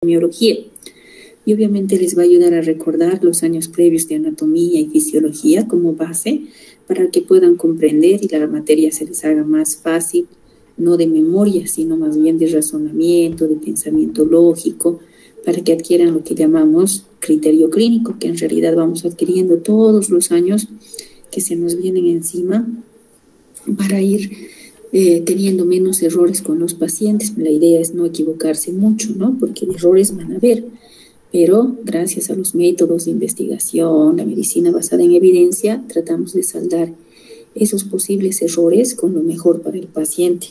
semiología. Y obviamente les va a ayudar a recordar los años previos de anatomía y fisiología como base para que puedan comprender y la materia se les haga más fácil, no de memoria, sino más bien de razonamiento, de pensamiento lógico, para que adquieran lo que llamamos criterio clínico, que en realidad vamos adquiriendo todos los años que se nos vienen encima para ir teniendo menos errores con los pacientes. La idea es no equivocarse mucho, ¿no? Porque errores van a haber, pero gracias a los métodos de investigación, la medicina basada en evidencia, tratamos de saldar esos posibles errores con lo mejor para el paciente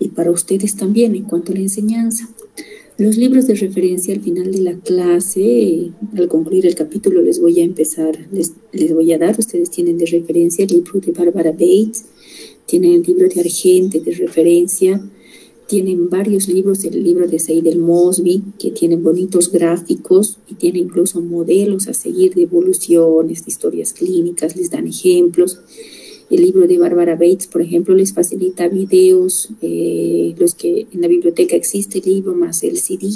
y para ustedes también en cuanto a la enseñanza. Los libros de referencia al final de la clase, al concluir el capítulo, les voy a dar, ustedes tienen de referencia el libro de Barbara Bates, tienen el libro de Argente de referencia, tienen varios libros, el libro de Seidel Mosby, que tienen bonitos gráficos y tiene incluso modelos a seguir de evoluciones, de historias clínicas, les dan ejemplos. El libro de Barbara Bates, por ejemplo, les facilita videos, los que en la biblioteca existe el libro más el CD,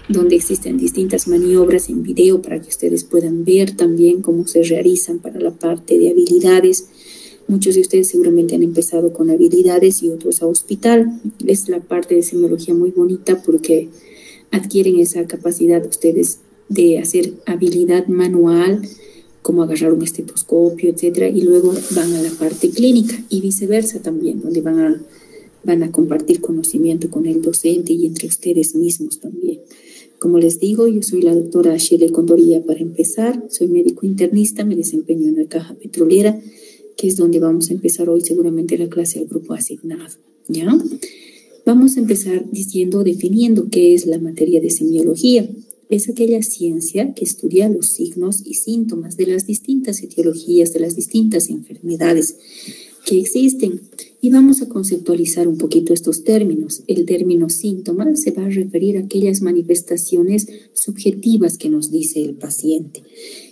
donde existen distintas maniobras en video para que ustedes puedan ver también cómo se realizan para la parte de habilidades. Muchos de ustedes seguramente han empezado con habilidades y otros a hospital. Es la parte de semiología muy bonita porque adquieren esa capacidad ustedes de hacer habilidad manual, como agarrar un estetoscopio, etcétera, y luego van a la parte clínica y viceversa también, donde van a compartir conocimiento con el docente y entre ustedes mismos también. Como les digo, yo soy la doctora Shelley Condoría para empezar, soy médico internista, me desempeño en la Caja Petrolera, que es donde vamos a empezar hoy seguramente la clase al grupo asignado, ¿ya? Vamos a empezar definiendo qué es la materia de semiología. Es aquella ciencia que estudia los signos y síntomas de las distintas etiologías, de las distintas enfermedades que existen. Y vamos a conceptualizar un poquito estos términos. El término síntoma se va a referir a aquellas manifestaciones subjetivas que nos dice el paciente,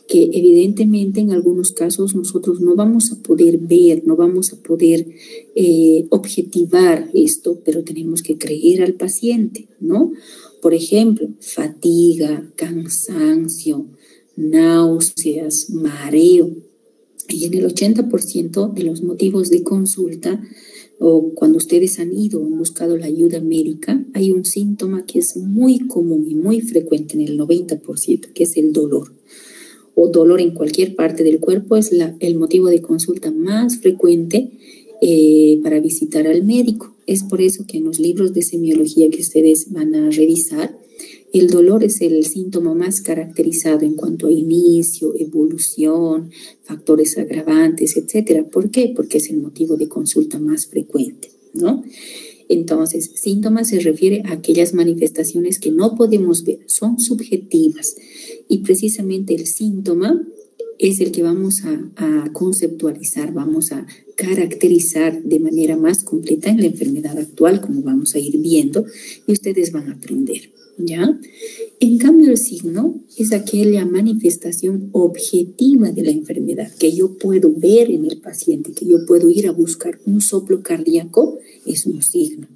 que evidentemente en algunos casos nosotros no vamos a poder ver, no vamos a poder objetivar esto, pero tenemos que creer al paciente, ¿no? Por ejemplo, fatiga, cansancio, náuseas, mareo. Y en el 80% de los motivos de consulta o cuando ustedes han ido o han buscado la ayuda médica, hay un síntoma que es muy común y muy frecuente en el 90%, que es el dolor. O dolor en cualquier parte del cuerpo es el motivo de consulta más frecuente para visitar al médico. Es por eso que en los libros de semiología que ustedes van a revisar, el dolor es el síntoma más caracterizado en cuanto a inicio, evolución, factores agravantes, etcétera. ¿Por qué? Porque es el motivo de consulta más frecuente, ¿no? Entonces, síntomas se refiere a aquellas manifestaciones que no podemos ver, son subjetivas. Y precisamente el síntoma es el que vamos a conceptualizar, vamos a caracterizar de manera más completa en la enfermedad actual, como vamos a ir viendo, y ustedes van a aprender, ¿ya? En cambio, el signo es aquella manifestación objetiva de la enfermedad que yo puedo ver en el paciente, que yo puedo ir a buscar un soplo cardíaco, es un signo.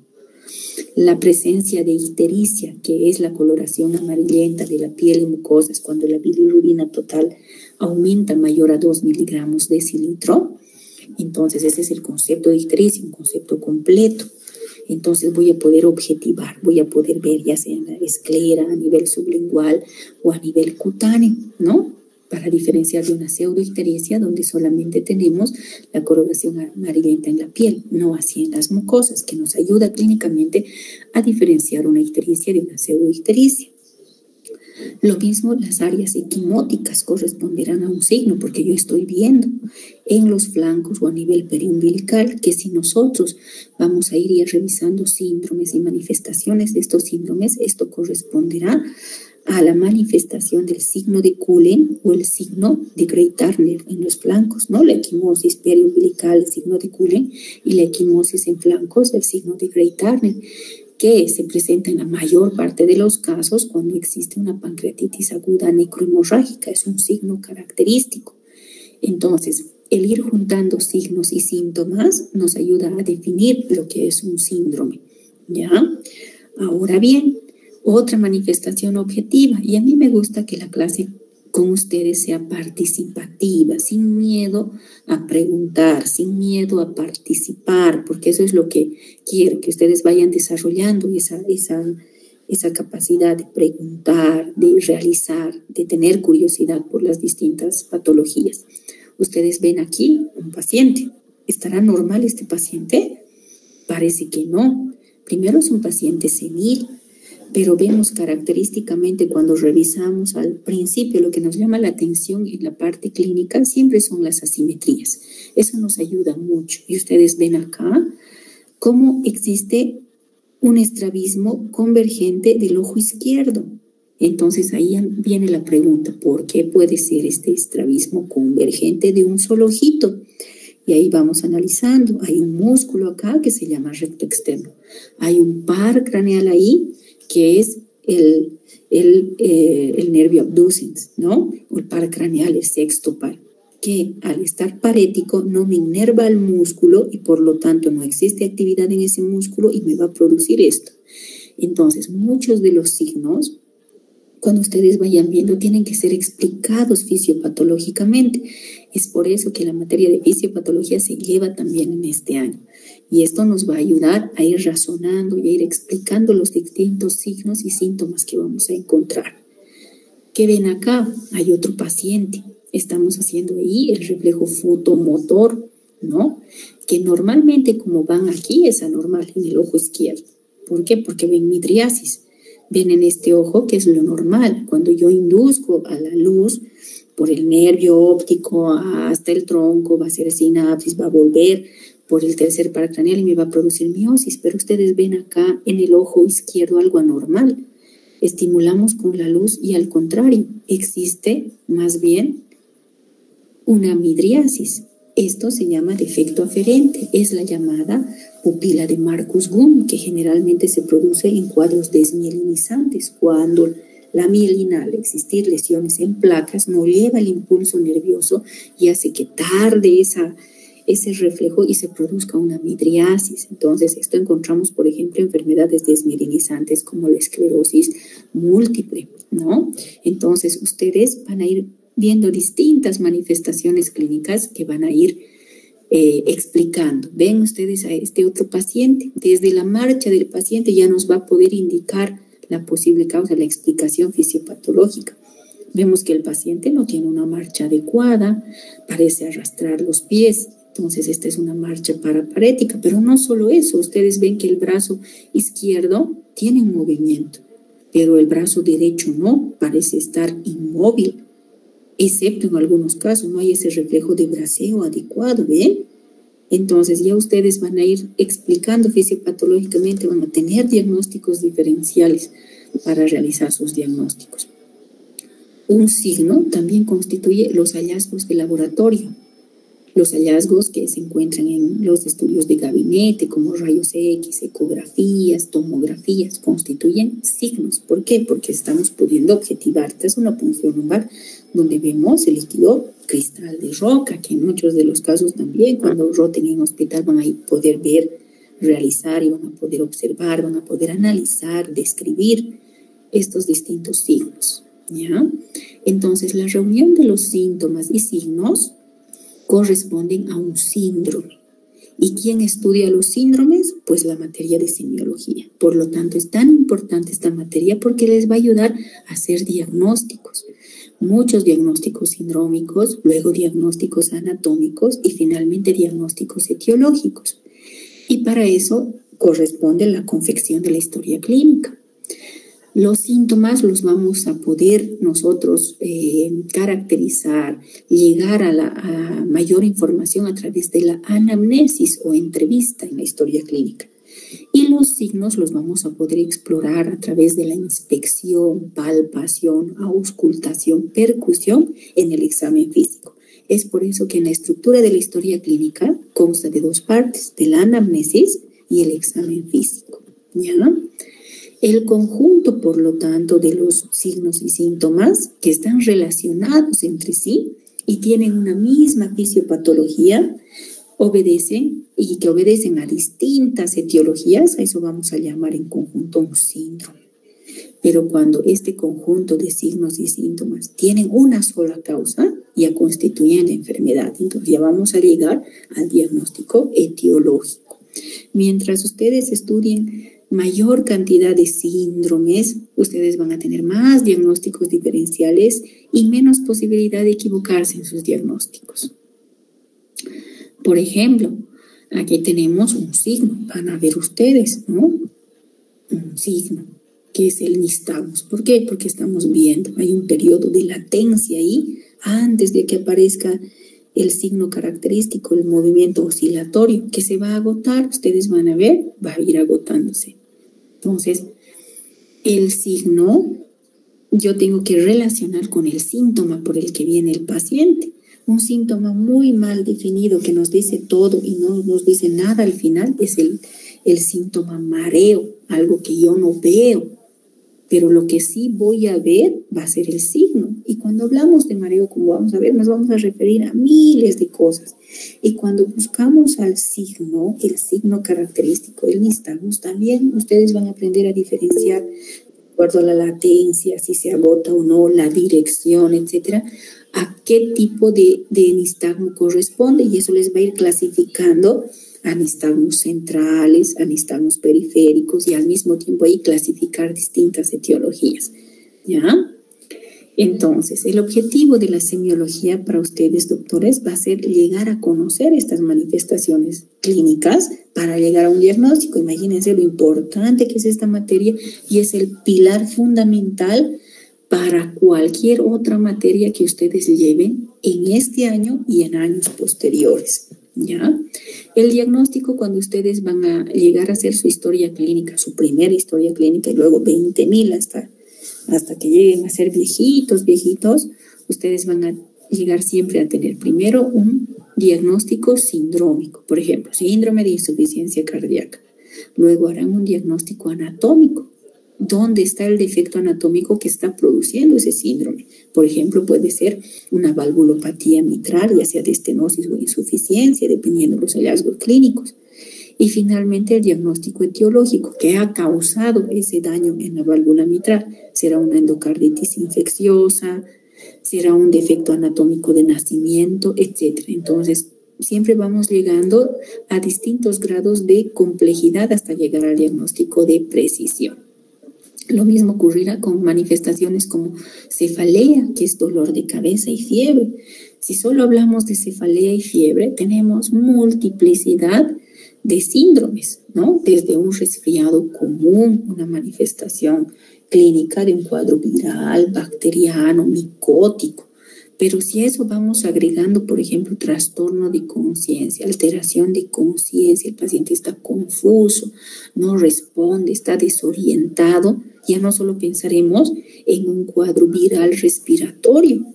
La presencia de ictericia, que es la coloración amarillenta de la piel y mucosas cuando la bilirrubina total aumenta mayor a 2 miligramos decilitro. Entonces, ese es el concepto de ictericia, un concepto completo. Entonces, voy a poder objetivar, voy a poder ver ya sea en la esclera, a nivel sublingual o a nivel cutáneo, ¿no? Para diferenciar de una pseudoictericia donde solamente tenemos la coloración amarillenta en la piel, no así en las mucosas, que nos ayuda clínicamente a diferenciar una ictericia de una pseudoictericia. Lo mismo, las áreas equimóticas corresponderán a un signo, porque yo estoy viendo en los flancos o a nivel periumbilical que si nosotros vamos a ir revisando síndromes y manifestaciones de estos síndromes, esto corresponderá a la manifestación del signo de Cullen o el signo de Grey-Turner en los flancos, ¿no? La equimosis periumbilical, el signo de Cullen, y la equimosis en flancos, el signo de Grey-Turner, que se presenta en la mayor parte de los casos cuando existe una pancreatitis aguda necrohemorrágica, es un signo característico. Entonces, el ir juntando signos y síntomas nos ayuda a definir lo que es un síndrome, ¿ya? Ahora bien, Otra manifestación objetiva, y a mí me gusta que la clase con ustedes sea participativa, sin miedo a preguntar, sin miedo a participar, porque eso es lo que quiero, que ustedes vayan desarrollando esa capacidad de preguntar, de realizar, de tener curiosidad por las distintas patologías. Ustedes ven aquí un paciente. ¿Estará normal este paciente? Parece que no. Primero es un paciente senil, pero vemos característicamente cuando revisamos al principio lo que nos llama la atención en la parte clínica siempre son las asimetrías. Eso nos ayuda mucho. Y ustedes ven acá cómo existe un estrabismo convergente del ojo izquierdo. Entonces ahí viene la pregunta, ¿por qué puede ser este estrabismo convergente de un solo ojito? Y ahí vamos analizando. Hay un músculo acá que se llama recto externo. Hay un par craneal ahí que es el nervio abducens, ¿no? O el par craneal, el sexto par, que al estar parético no me inerva el músculo y por lo tanto no existe actividad en ese músculo y me va a producir esto. Entonces, muchos de los signos, cuando ustedes vayan viendo, tienen que ser explicados fisiopatológicamente. Es por eso que la materia de fisiopatología se lleva también en este año. Y esto nos va a ayudar a ir razonando y a ir explicando los distintos signos y síntomas que vamos a encontrar. ¿Qué ven acá? Hay otro paciente. Estamos haciendo ahí el reflejo fotomotor, ¿no? Que normalmente como van aquí es anormal en el ojo izquierdo. ¿Por qué? Porque ven midriasis. Ven en este ojo que es lo normal. Cuando yo induzco a la luz por el nervio óptico hasta el tronco, va a ser sinapsis, va a volver por el tercer par craneal y me va a producir miosis. Pero ustedes ven acá en el ojo izquierdo algo anormal. Estimulamos con la luz y al contrario, existe más bien una midriasis. Esto se llama defecto aferente, es la llamada pupila de Marcus-Gunn, que generalmente se produce en cuadros desmielinizantes, cuando la mielina, al existir lesiones en placas, no lleva el impulso nervioso y hace que tarde ese reflejo y se produzca una midriasis. Entonces, esto encontramos, por ejemplo, enfermedades desmielinizantes como la esclerosis múltiple, ¿no? Entonces, ustedes van a ir viendo distintas manifestaciones clínicas que van a ir explicando. Ven ustedes a este otro paciente. Desde la marcha del paciente ya nos va a poder indicar la posible causa, la explicación fisiopatológica. Vemos que el paciente no tiene una marcha adecuada, parece arrastrar los pies. Entonces, esta es una marcha paraparética, pero no solo eso. Ustedes ven que el brazo izquierdo tiene un movimiento, pero el brazo derecho no, parece estar inmóvil. Excepto en algunos casos, no hay ese reflejo de braceo adecuado, ¿ven? Entonces ya ustedes van a ir explicando fisiopatológicamente, van a tener diagnósticos diferenciales para realizar sus diagnósticos. Un signo también constituye los hallazgos de laboratorio. Los hallazgos que se encuentran en los estudios de gabinete, como rayos X, ecografías, tomografías, constituyen signos. ¿Por qué? Porque estamos pudiendo objetivar. Esta es una punción lumbar donde vemos el líquido cristal de roca, que en muchos de los casos también, cuando roten en hospital, van a poder ver, realizar y van a poder observar, van a poder analizar, describir estos distintos signos, ¿ya? Entonces, la reunión de los síntomas y signos corresponden a un síndrome. ¿Y quién estudia los síndromes? Pues la materia de semiología. Por lo tanto, es tan importante esta materia porque les va a ayudar a hacer diagnósticos. Muchos diagnósticos sindrómicos, luego diagnósticos anatómicos y finalmente diagnósticos etiológicos. Y para eso corresponde la confección de la historia clínica. Los síntomas los vamos a poder nosotros caracterizar, llegar a mayor información a través de la anamnesis o entrevista en la historia clínica. Y los signos los vamos a poder explorar a través de la inspección, palpación, auscultación, percusión en el examen físico. Es por eso que en la estructura de la historia clínica consta de dos partes, de la anamnesis y el examen físico, ¿ya? El conjunto, por lo tanto, de los signos y síntomas que están relacionados entre sí y tienen una misma fisiopatología, obedecen a distintas etiologías, a eso vamos a llamar en conjunto un síndrome. Pero cuando este conjunto de signos y síntomas tienen una sola causa, ya constituyen la enfermedad. Entonces ya vamos a llegar al diagnóstico etiológico. Mientras ustedes estudien mayor cantidad de síndromes, ustedes van a tener más diagnósticos diferenciales y menos posibilidad de equivocarse en sus diagnósticos. Por ejemplo, aquí tenemos un signo, van a ver ustedes, ¿no? Un signo, que es el nistagmus. ¿Por qué? Porque estamos viendo, hay un periodo de latencia ahí, antes de que aparezca el signo característico, el movimiento oscilatorio, que se va a agotar, ustedes van a ver, va a ir agotándose. Entonces, el signo yo tengo que relacionar con el síntoma por el que viene el paciente. Un síntoma muy mal definido que nos dice todo y no nos dice nada al final es el síntoma mareo, algo que yo no veo, pero lo que sí voy a ver va a ser el signo. Y cuando hablamos de mareo, como vamos a ver, nos vamos a referir a miles de cosas. Y cuando buscamos al signo, el signo característico del nistagmus, también ustedes van a aprender a diferenciar de acuerdo a la latencia, si se agota o no, la dirección, etcétera, a qué tipo de nistagmo corresponde, y eso les va a ir clasificando a nistagmos centrales, a nistagmos periféricos, y al mismo tiempo ahí clasificar distintas etiologías, ¿ya? Entonces, el objetivo de la semiología para ustedes, doctores, va a ser llegar a conocer estas manifestaciones clínicas para llegar a un diagnóstico. Imagínense lo importante que es esta materia y es el pilar fundamental para cualquier otra materia que ustedes lleven en este año y en años posteriores, ¿ya? El diagnóstico, cuando ustedes van a llegar a hacer su historia clínica, su primera historia clínica, y luego 20,000 hasta que lleguen a ser viejitos, ustedes van a llegar siempre a tener primero un diagnóstico sindrómico, por ejemplo, síndrome de insuficiencia cardíaca. Luego harán un diagnóstico anatómico. ¿Dónde está el defecto anatómico que está produciendo ese síndrome? Por ejemplo, puede ser una valvulopatía mitral, ya sea de estenosis o insuficiencia, dependiendo de los hallazgos clínicos. Y finalmente el diagnóstico etiológico, ¿qué ha causado ese daño en la válvula mitral? ¿Será una endocarditis infecciosa? ¿Será un defecto anatómico de nacimiento? Etcétera. Entonces, siempre vamos llegando a distintos grados de complejidad hasta llegar al diagnóstico de precisión. Lo mismo ocurrirá con manifestaciones como cefalea, que es dolor de cabeza y fiebre. Si solo hablamos de cefalea y fiebre, tenemos multiplicidad de síndromes, ¿no? Desde un resfriado común, una manifestación clínica de un cuadro viral, bacteriano, micótico. Pero si a eso vamos agregando, por ejemplo, trastorno de conciencia, alteración de conciencia, el paciente está confuso, no responde, está desorientado, ya no solo pensaremos en un cuadro viral respiratorio,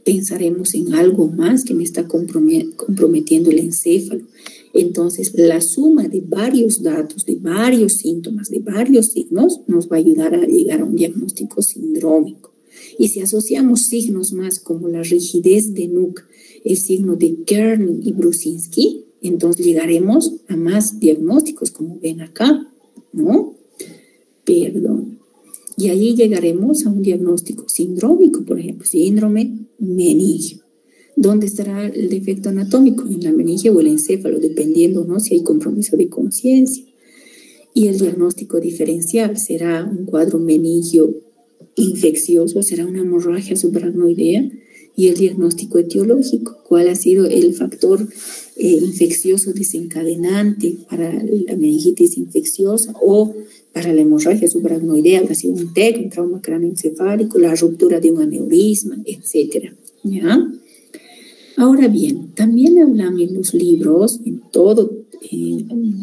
pensaremos en algo más que me está comprometiendo el encéfalo. Entonces, la suma de varios datos, de varios síntomas, de varios signos, nos va a ayudar a llegar a un diagnóstico sindrómico. Y si asociamos signos más como la rigidez de Nuc, el signo de Kerning y Brusinski, entonces llegaremos a más diagnósticos, como ven acá, ¿no? Perdón. Y ahí llegaremos a un diagnóstico sindrómico, por ejemplo, síndrome meningio. ¿Dónde estará el defecto anatómico? En la meninge o el encéfalo, dependiendo, ¿no?, si hay compromiso de conciencia. Y el diagnóstico diferencial será un cuadro meningio infeccioso, será una hemorragia subaracnoidea. Y el diagnóstico etiológico, ¿cuál ha sido el factor infeccioso desencadenante para la meningitis infecciosa o para la hemorragia subaracnoidea? Habrá sido un TEC, un trauma cráneoencefálico, la ruptura de un aneurisma, etcétera, ¿ya? Ahora bien, también hablan en los libros, en todo,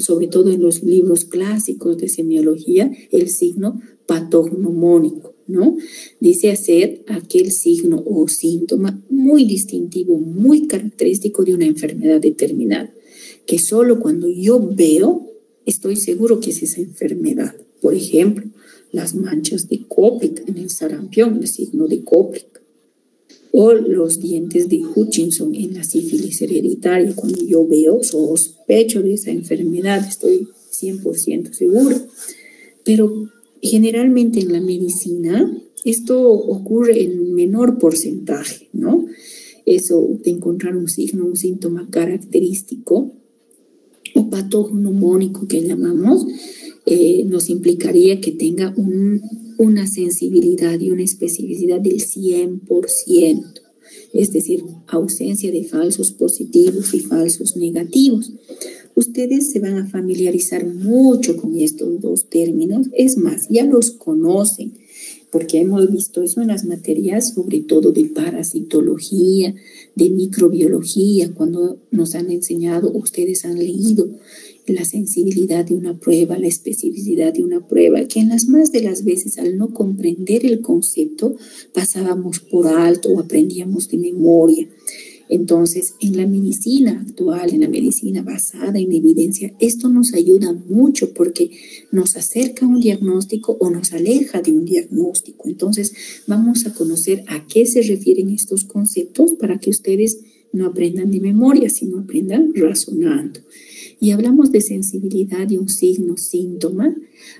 sobre todo en los libros clásicos de semiología, el signo patognomónico, ¿no? Dice hacer aquel signo o síntoma muy distintivo, muy característico de una enfermedad determinada, que solo cuando yo veo estoy seguro que es esa enfermedad. Por ejemplo, las manchas de Koplik en el sarampión, el signo de Koplik, o los dientes de Hutchinson en la sífilis hereditaria. Cuando yo veo, sospecho de esa enfermedad, estoy 100% seguro. Pero Generalmente en la medicina esto ocurre en menor porcentaje, ¿no? Eso de encontrar un signo, un síntoma característico o patognomónico que llamamos, nos implicaría que tenga una sensibilidad y una especificidad del 100%, es decir, ausencia de falsos positivos y falsos negativos. Ustedes se van a familiarizar mucho con estos dos términos, es más, ya los conocen, porque hemos visto eso en las materias, sobre todo de parasitología, de microbiología, cuando nos han enseñado, ustedes han leído la sensibilidad de una prueba, la especificidad de una prueba, que en las más de las veces al no comprender el concepto pasábamos por alto o aprendíamos de memoria. Entonces, en la medicina actual, en la medicina basada en evidencia, esto nos ayuda mucho porque nos acerca a un diagnóstico o nos aleja de un diagnóstico. Entonces, vamos a conocer a qué se refieren estos conceptos para que ustedes no aprendan de memoria, sino aprendan razonando. Y hablamos de sensibilidad de un signo, síntoma,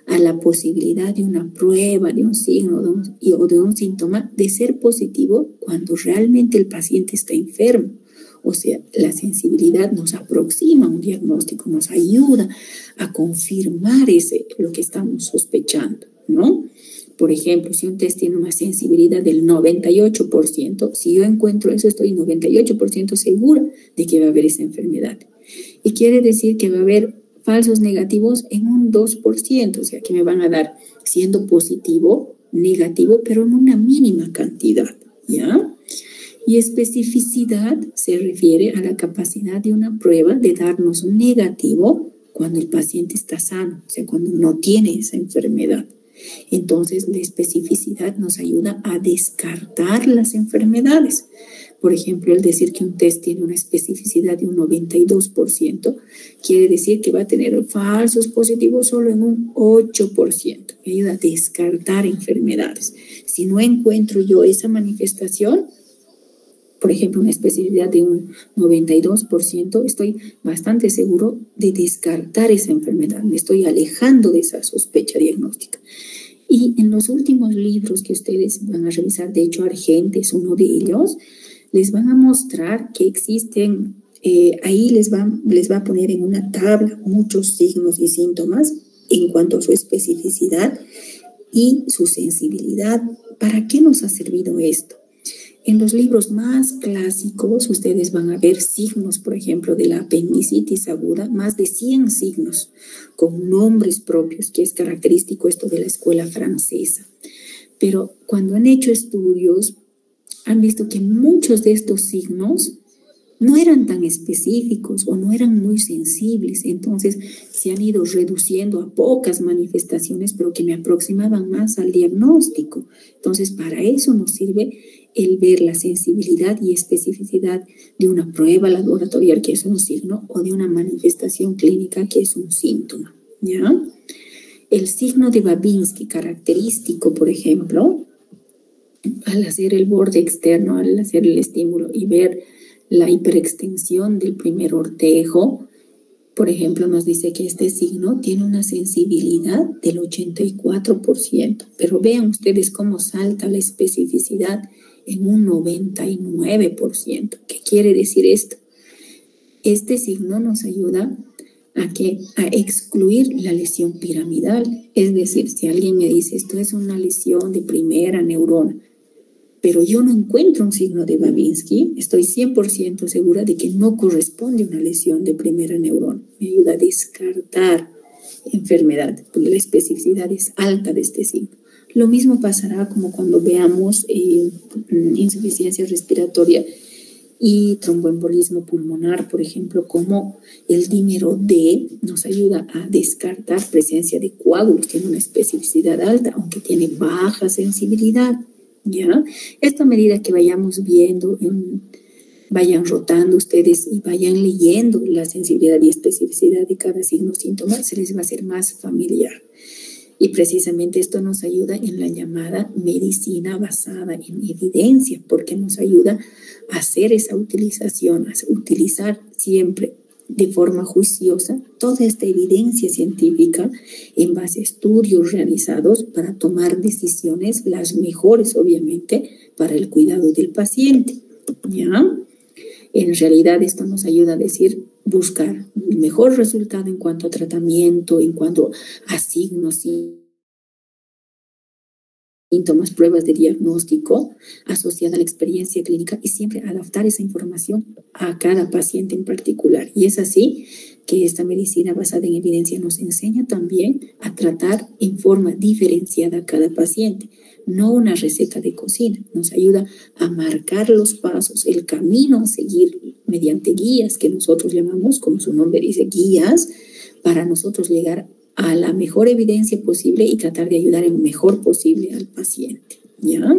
a la posibilidad de una prueba, de un signo o de un síntoma de ser positivo cuando realmente el paciente está enfermo. O sea, la sensibilidad nos aproxima a un diagnóstico, nos ayuda a confirmar lo que estamos sospechando, ¿no? Por ejemplo, si un test tiene una sensibilidad del 98%, si yo encuentro eso, estoy 98% segura de que va a haber esa enfermedad. Y quiere decir que va a haber falsos negativos en un 2%, o sea que me van a dar siendo positivo, negativo, pero en una mínima cantidad, ¿ya? Y especificidad se refiere a la capacidad de una prueba de darnos un negativo cuando el paciente está sano, o sea, cuando no tiene esa enfermedad. Entonces, la especificidad nos ayuda a descartar las enfermedades. Por ejemplo, el decir que un test tiene una especificidad de un 92%, quiere decir que va a tener falsos positivos solo en un 8%. Me ayuda a descartar enfermedades. Si no encuentro yo esa manifestación, por ejemplo, una especificidad de un 92%, estoy bastante seguro de descartar esa enfermedad. Me estoy alejando de esa sospecha diagnóstica. Y en los últimos libros que ustedes van a revisar, de hecho, Argente es uno de ellos, les van a mostrar que existen, ahí les va a poner en una tabla muchos signos y síntomas en cuanto a su especificidad y su sensibilidad. ¿Para qué nos ha servido esto? En los libros más clásicos, ustedes van a ver signos, por ejemplo, de la apendicitis aguda, más de 100 signos con nombres propios, que es característico esto de la escuela francesa. Pero cuando han hecho estudios, han visto que muchos de estos signos no eran tan específicos o no eran muy sensibles. Entonces se han ido reduciendo a pocas manifestaciones, pero que me aproximaban más al diagnóstico. Entonces, para eso nos sirve el ver la sensibilidad y especificidad de una prueba laboratorial, que es un signo, o de una manifestación clínica, que es un síntoma, ¿ya? El signo de Babinski característico, por ejemplo, al hacer el borde externo, al hacer el estímulo y ver la hiperextensión del primer ortejo, por ejemplo, nos dice que este signo tiene una sensibilidad del 84%, pero vean ustedes cómo salta la especificidad en un 99%. ¿Qué quiere decir esto? Este signo nos ayuda a excluir la lesión piramidal. Es decir, si alguien me dice esto es una lesión de primera neurona, pero yo no encuentro un signo de Babinski, estoy 100% segura de que no corresponde a una lesión de primera neurona. Me ayuda a descartar enfermedad, porque la especificidad es alta de este signo. Lo mismo pasará como cuando veamos insuficiencia respiratoria y tromboembolismo pulmonar, por ejemplo, como el dímero D nos ayuda a descartar presencia de coágulos, tiene una especificidad alta, aunque tiene baja sensibilidad, ¿ya? Esta medida que vayamos viendo, vayan rotando ustedes y vayan leyendo la sensibilidad y especificidad de cada signo o síntoma, se les va a hacer más familiar. Y precisamente esto nos ayuda en la llamada medicina basada en evidencia, porque nos ayuda a hacer esa utilización, a utilizar siempre de forma juiciosa toda esta evidencia científica en base a estudios realizados para tomar decisiones, las mejores obviamente, para el cuidado del paciente. ¿Ya? En realidad esto nos ayuda a decir, buscar el mejor resultado en cuanto a tratamiento, en cuanto a signos y síntomas, pruebas de diagnóstico asociada a la experiencia clínica y siempre adaptar esa información a cada paciente en particular. Y es así que esta medicina basada en evidencia nos enseña también a tratar en forma diferenciada a cada paciente, no una receta de cocina. Nos ayuda a marcar los pasos, el camino a seguir mediante guías que nosotros llamamos, como su nombre dice, guías, para nosotros llegar a la mejor evidencia posible y tratar de ayudar en lo mejor posible al paciente, ¿ya?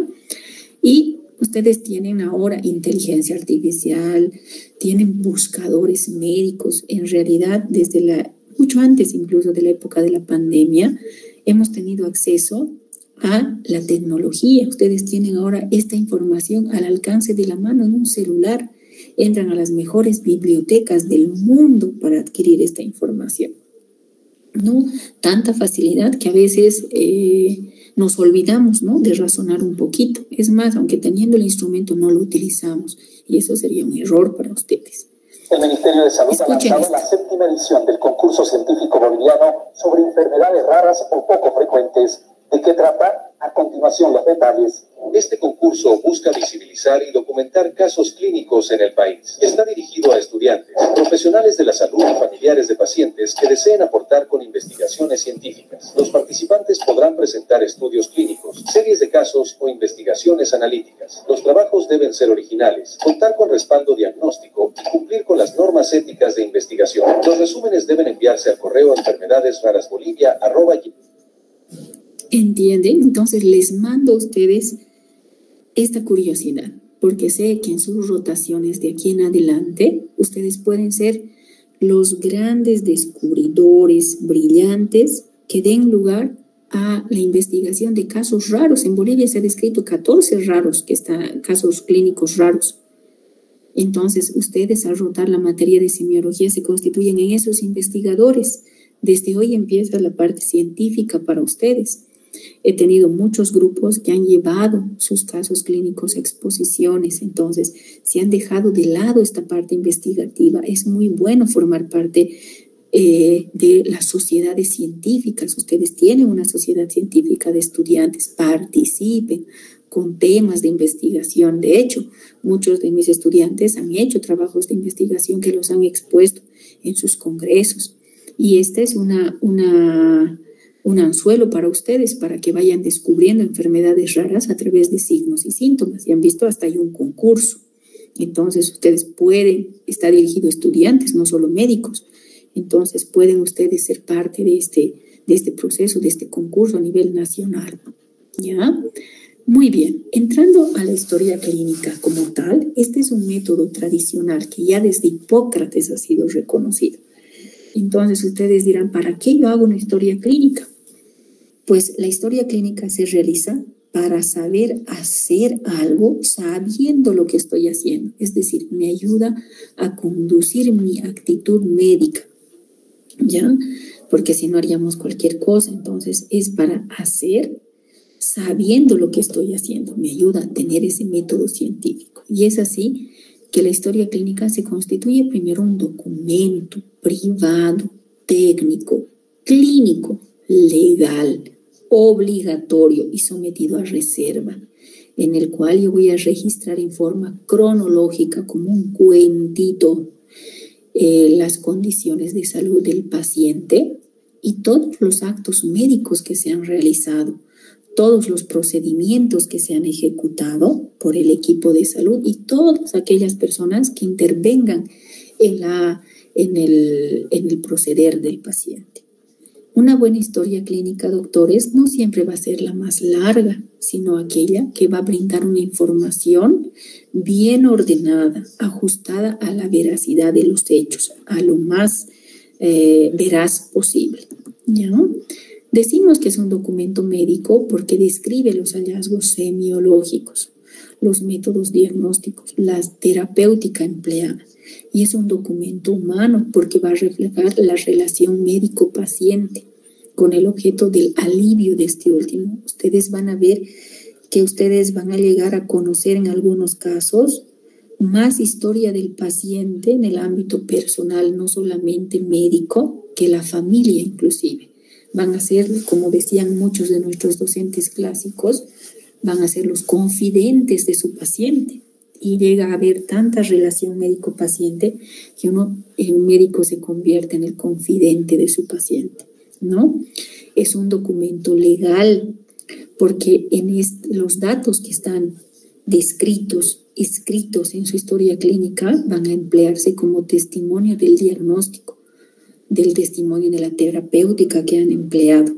Y ustedes tienen ahora inteligencia artificial, tienen buscadores médicos. En realidad, desde mucho antes incluso de la época de la pandemia, hemos tenido acceso a la tecnología. Ustedes tienen ahora esta información al alcance de la mano en un celular. Entran a las mejores bibliotecas del mundo para adquirir esta información. ¿No? Tanta facilidad que a veces nos olvidamos, ¿no?, de razonar un poquito. Es más, aunque teniendo el instrumento no lo utilizamos, y eso sería un error para ustedes. El Ministerio de Salud ha lanzado la 7ª edición del concurso científico boliviano sobre enfermedades raras o poco frecuentes. ¿De qué trata? A continuación los detalles. Este concurso busca visibilizar y documentar casos clínicos en el país. Está dirigido a estudiantes, profesionales de la salud y familiares de pacientes que deseen aportar con investigaciones científicas. Los participantes podrán presentar estudios clínicos, series de casos o investigaciones analíticas. Los trabajos deben ser originales, contar con respaldo diagnóstico y cumplir con las normas éticas de investigación. Los resúmenes deben enviarse al correo enfermedadesrarasbolivia@gmail.com. ¿Entienden? Entonces les mando a ustedes esta curiosidad, porque sé que en sus rotaciones de aquí en adelante, ustedes pueden ser los grandes descubridores brillantes que den lugar a la investigación de casos raros. En Bolivia se ha descrito 14 casos clínicos raros. Entonces, ustedes al rotar la materia de semiología se constituyen en esos investigadores. Desde hoy empieza la parte científica para ustedes. He tenido muchos grupos que han llevado sus casos clínicos a exposiciones, entonces si han dejado de lado esta parte investigativa, es muy bueno formar parte de las sociedades científicas. Ustedes tienen una sociedad científica de estudiantes, participen con temas de investigación. De hecho, muchos de mis estudiantes han hecho trabajos de investigación que los han expuesto en sus congresos. Y esta es un anzuelo para ustedes, para que vayan descubriendo enfermedades raras a través de signos y síntomas. Y han visto, hasta hay un concurso. Entonces, ustedes pueden, está dirigido a estudiantes, no solo médicos. Entonces, pueden ustedes ser parte de este proceso, de este concurso a nivel nacional. ¿Ya? Muy bien. Entrando a la historia clínica como tal, este es un método tradicional que ya desde Hipócrates ha sido reconocido. Entonces, ustedes dirán, ¿para qué yo hago una historia clínica? Pues la historia clínica se realiza para saber hacer algo sabiendo lo que estoy haciendo. Es decir, me ayuda a conducir mi actitud médica, ¿ya? Porque si no haríamos cualquier cosa. Entonces, es para hacer sabiendo lo que estoy haciendo. Me ayuda a tener ese método científico. Y es así que la historia clínica se constituye primero un documento privado, técnico, clínico, legal, obligatorio y sometido a reserva, en el cual yo voy a registrar en forma cronológica, como un cuentito, las condiciones de salud del paciente y todos los actos médicos que se han realizado, todos los procedimientos que se han ejecutado por el equipo de salud y todas aquellas personas que intervengan en el proceder del paciente. Una buena historia clínica, doctores, no siempre va a ser la más larga, sino aquella que va a brindar una información bien ordenada, ajustada a la veracidad de los hechos, a lo más veraz posible, ¿ya? Decimos que es un documento médico porque describe los hallazgos semiológicos. los métodos diagnósticos, la terapéutica empleada. Y es un documento humano porque va a reflejar la relación médico-paciente con el objeto del alivio de este último. Ustedes van a ver que ustedes van a llegar a conocer en algunos casos más historia del paciente en el ámbito personal, no solamente médico, que la familia inclusive. Van a ser, como decían muchos de nuestros docentes clásicos, van a ser los confidentes de su paciente. Y llega a haber tanta relación médico-paciente que el médico se convierte en el confidente de su paciente, ¿no? Es un documento legal porque los datos que están escritos en su historia clínica van a emplearse como testimonio del diagnóstico, del testimonio de la terapéutica que han empleado,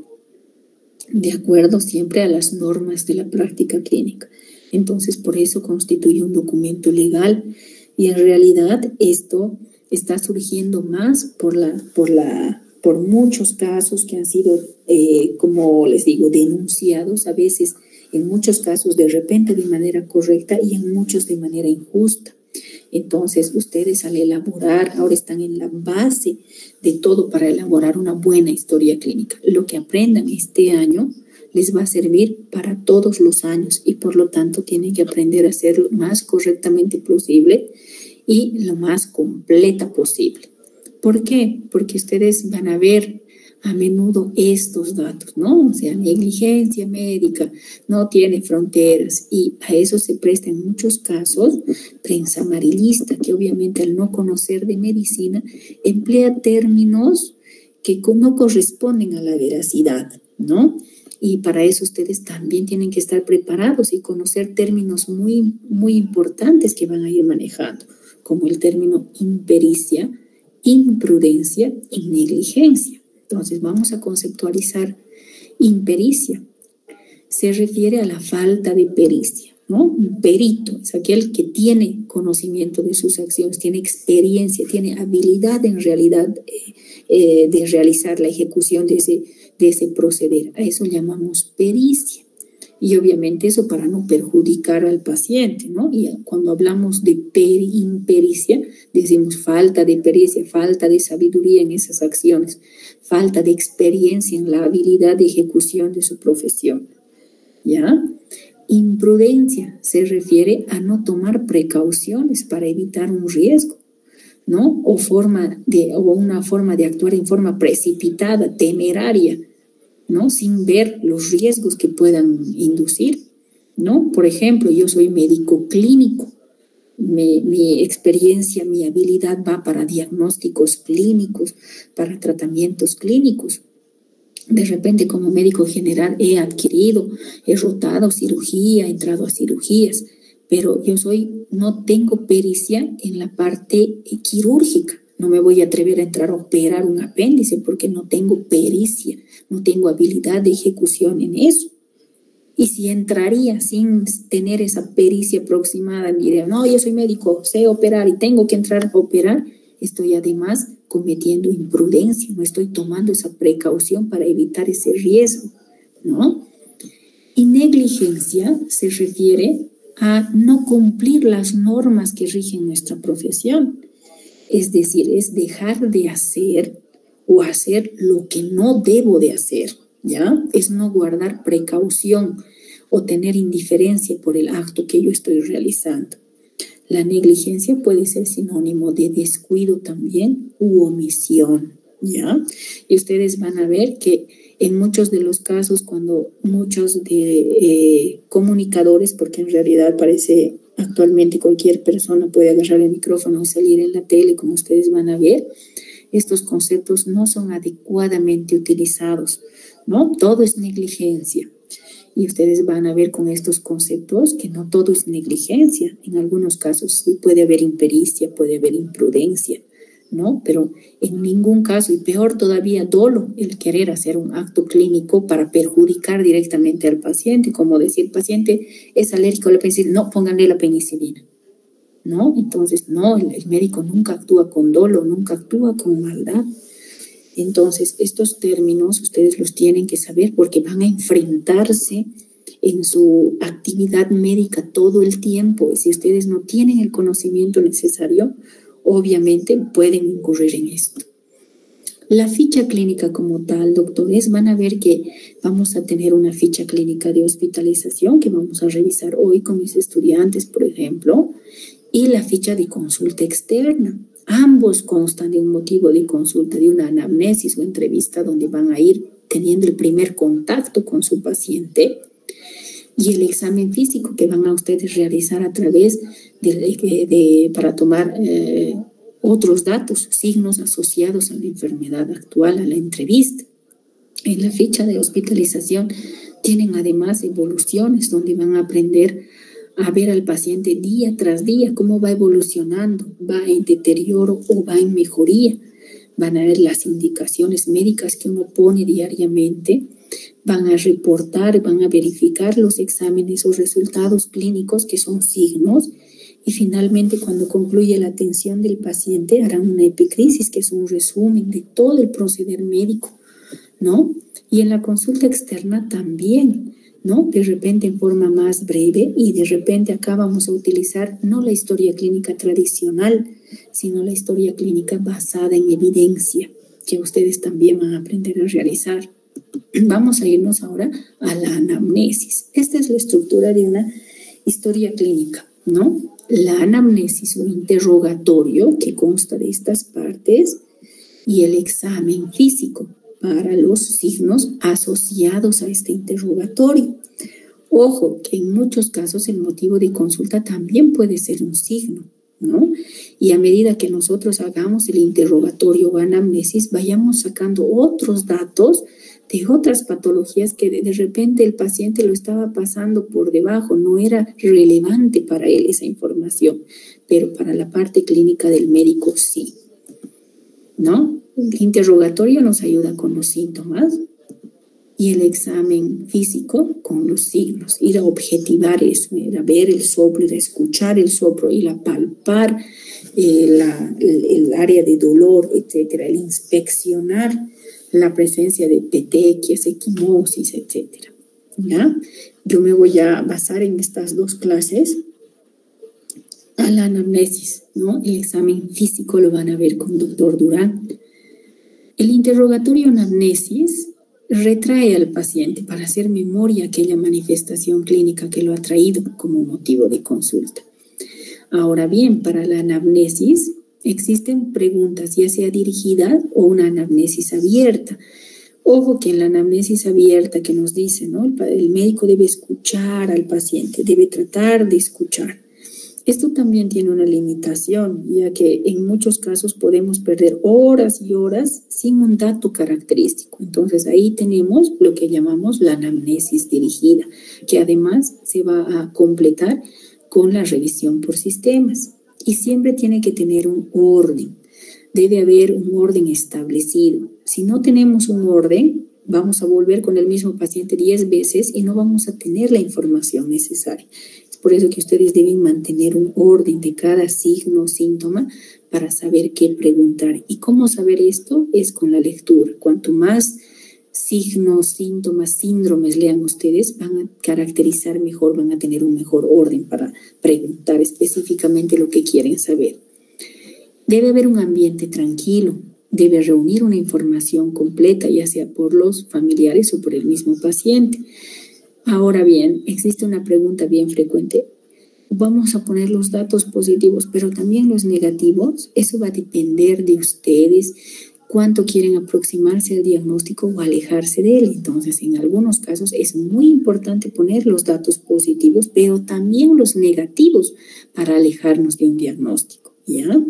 de acuerdo siempre a las normas de la práctica clínica. Entonces, por eso constituye un documento legal y en realidad esto está surgiendo más por muchos casos que han sido, como les digo, denunciados, a veces en muchos casos de repente de manera correcta y en muchos de manera injusta. Entonces, ustedes al elaborar, ahora están en la base de todo para elaborar una buena historia clínica. Lo que aprendan este año les va a servir para todos los años y por lo tanto tienen que aprender a hacerlo lo más correctamente posible y lo más completa posible. ¿Por qué? Porque ustedes van a ver a menudo estos datos, ¿no? O sea, negligencia médica no tiene fronteras y a eso se presta en muchos casos prensa amarillista que obviamente al no conocer de medicina emplea términos que no corresponden a la veracidad, ¿no? Y para eso ustedes también tienen que estar preparados y conocer términos muy, muy importantes que van a ir manejando, como el término impericia, imprudencia y negligencia. Entonces vamos a conceptualizar impericia. Se refiere a la falta de pericia, ¿no? Un perito es aquel que tiene conocimiento de sus acciones, tiene experiencia, tiene habilidad en realidad de realizar la ejecución de ese proceder. A eso llamamos pericia. Y obviamente eso para no perjudicar al paciente, ¿no? Y cuando hablamos de impericia, decimos falta de pericia, falta de sabiduría en esas acciones, falta de experiencia en la habilidad de ejecución de su profesión, ¿ya? Imprudencia se refiere a no tomar precauciones para evitar un riesgo, ¿no? O una forma de actuar en forma precipitada, temeraria, ¿no? Sin ver los riesgos que puedan inducir, ¿no? Por ejemplo, yo soy médico clínico, mi experiencia, mi habilidad va para diagnósticos clínicos, para tratamientos clínicos. De repente, como médico general, he rotado cirugía, he entrado a cirugías, pero no tengo pericia en la parte quirúrgica. No me voy a atrever a entrar a operar un apéndice porque no tengo pericia, no tengo habilidad de ejecución en eso. Y si entraría sin tener esa pericia aproximada, diría, no, yo soy médico, sé operar y tengo que entrar a operar, estoy además cometiendo imprudencia, no estoy tomando esa precaución para evitar ese riesgo, ¿no? Y negligencia se refiere a no cumplir las normas que rigen nuestra profesión. Es decir, es dejar de hacer o hacer lo que no debo de hacer, ¿ya? Es no guardar precaución o tener indiferencia por el acto que yo estoy realizando. La negligencia puede ser sinónimo de descuido también u omisión, ¿ya? Y ustedes van a ver que en muchos de los casos, cuando muchos de comunicadores, porque en realidad parece actualmente cualquier persona puede agarrar el micrófono y salir en la tele, como ustedes van a ver, estos conceptos no son adecuadamente utilizados, ¿no? Todo es negligencia. Y ustedes van a ver con estos conceptos que no todo es negligencia. En algunos casos sí puede haber impericia, puede haber imprudencia, ¿no? Pero en ningún caso, y peor todavía, dolo, el querer hacer un acto clínico para perjudicar directamente al paciente, como decir, el paciente es alérgico a la penicilina, no, pónganle la penicilina, ¿no? Entonces, no, el médico nunca actúa con dolo, nunca actúa con maldad. Entonces, estos términos ustedes los tienen que saber porque van a enfrentarse en su actividad médica todo el tiempo. Y si ustedes no tienen el conocimiento necesario, obviamente pueden incurrir en esto. La ficha clínica como tal, doctores, van a ver que vamos a tener una ficha clínica de hospitalización que vamos a revisar hoy con mis estudiantes, por ejemplo, y la ficha de consulta externa. Ambos constan de un motivo de consulta, de una anamnesis o entrevista donde van a ir teniendo el primer contacto con su paciente, y el examen físico que van a ustedes realizar a través para tomar otros datos, signos asociados a la enfermedad actual, a la entrevista. En la ficha de hospitalización tienen además evoluciones donde van a aprender a ver al paciente día tras día, cómo va evolucionando, va en deterioro o va en mejoría. Van a ver las indicaciones médicas que uno pone diariamente, van a reportar, van a verificar los exámenes o resultados clínicos que son signos, y finalmente cuando concluye la atención del paciente harán una epicrisis, que es un resumen de todo el proceder médico, ¿no? Y en la consulta externa también, ¿no? De repente en forma más breve, y de repente acá vamos a utilizar no la historia clínica tradicional, sino la historia clínica basada en evidencia, que ustedes también van a aprender a realizar. Vamos a irnos ahora a la anamnesis. Esta es la estructura de una historia clínica, ¿no? La anamnesis o interrogatorio, que consta de estas partes, y el examen físico para los signos asociados a este interrogatorio. Ojo, que en muchos casos el motivo de consulta también puede ser un signo, ¿no? Y a medida que nosotros hagamos el interrogatorio o anamnesis, vayamos sacando otros datos de otras patologías que de repente el paciente lo estaba pasando por debajo, no era relevante para él esa información, pero para la parte clínica del médico sí, ¿no? El interrogatorio nos ayuda con los síntomas y el examen físico con los signos, ir a objetivar eso, ir a ver el soplo, ir a escuchar el soplo, ir a palpar el área de dolor, etcétera, el inspeccionar la presencia de petequias, equimosis, etcétera, ¿ya? Yo me voy a basar en estas dos clases a la anamnesis, ¿no? El examen físico lo van a ver con doctor Durán. El interrogatorio anamnesis retrae al paciente para hacer memoria aquella manifestación clínica que lo ha traído como motivo de consulta. Ahora bien, para la anamnesis existen preguntas, ya sea dirigidas o una anamnesis abierta. Ojo que en la anamnesis abierta que nos dice, ¿no? El médico debe escuchar al paciente, debe tratar de escuchar. Esto también tiene una limitación, ya que en muchos casos podemos perder horas y horas sin un dato característico. Entonces ahí tenemos lo que llamamos la anamnesis dirigida, que además se va a completar con la revisión por sistemas. Y siempre tiene que tener un orden. Debe haber un orden establecido. Si no tenemos un orden, vamos a volver con el mismo paciente 10 veces y no vamos a tener la información necesaria. Es por eso que ustedes deben mantener un orden de cada signo o síntoma para saber qué preguntar. ¿Y cómo saber esto? Es con la lectura. Cuanto más signos, síntomas, síndromes lean ustedes, van a caracterizar mejor, van a tener un mejor orden para preguntar específicamente lo que quieren saber. Debe haber un ambiente tranquilo, debe reunir una información completa, ya sea por los familiares o por el mismo paciente. Ahora bien, existe una pregunta bien frecuente. Vamos a poner los datos positivos, pero también los negativos. Eso va a depender de ustedes, cuánto quieren aproximarse al diagnóstico o alejarse de él. Entonces, en algunos casos es muy importante poner los datos positivos, pero también los negativos para alejarnos de un diagnóstico, ¿ya?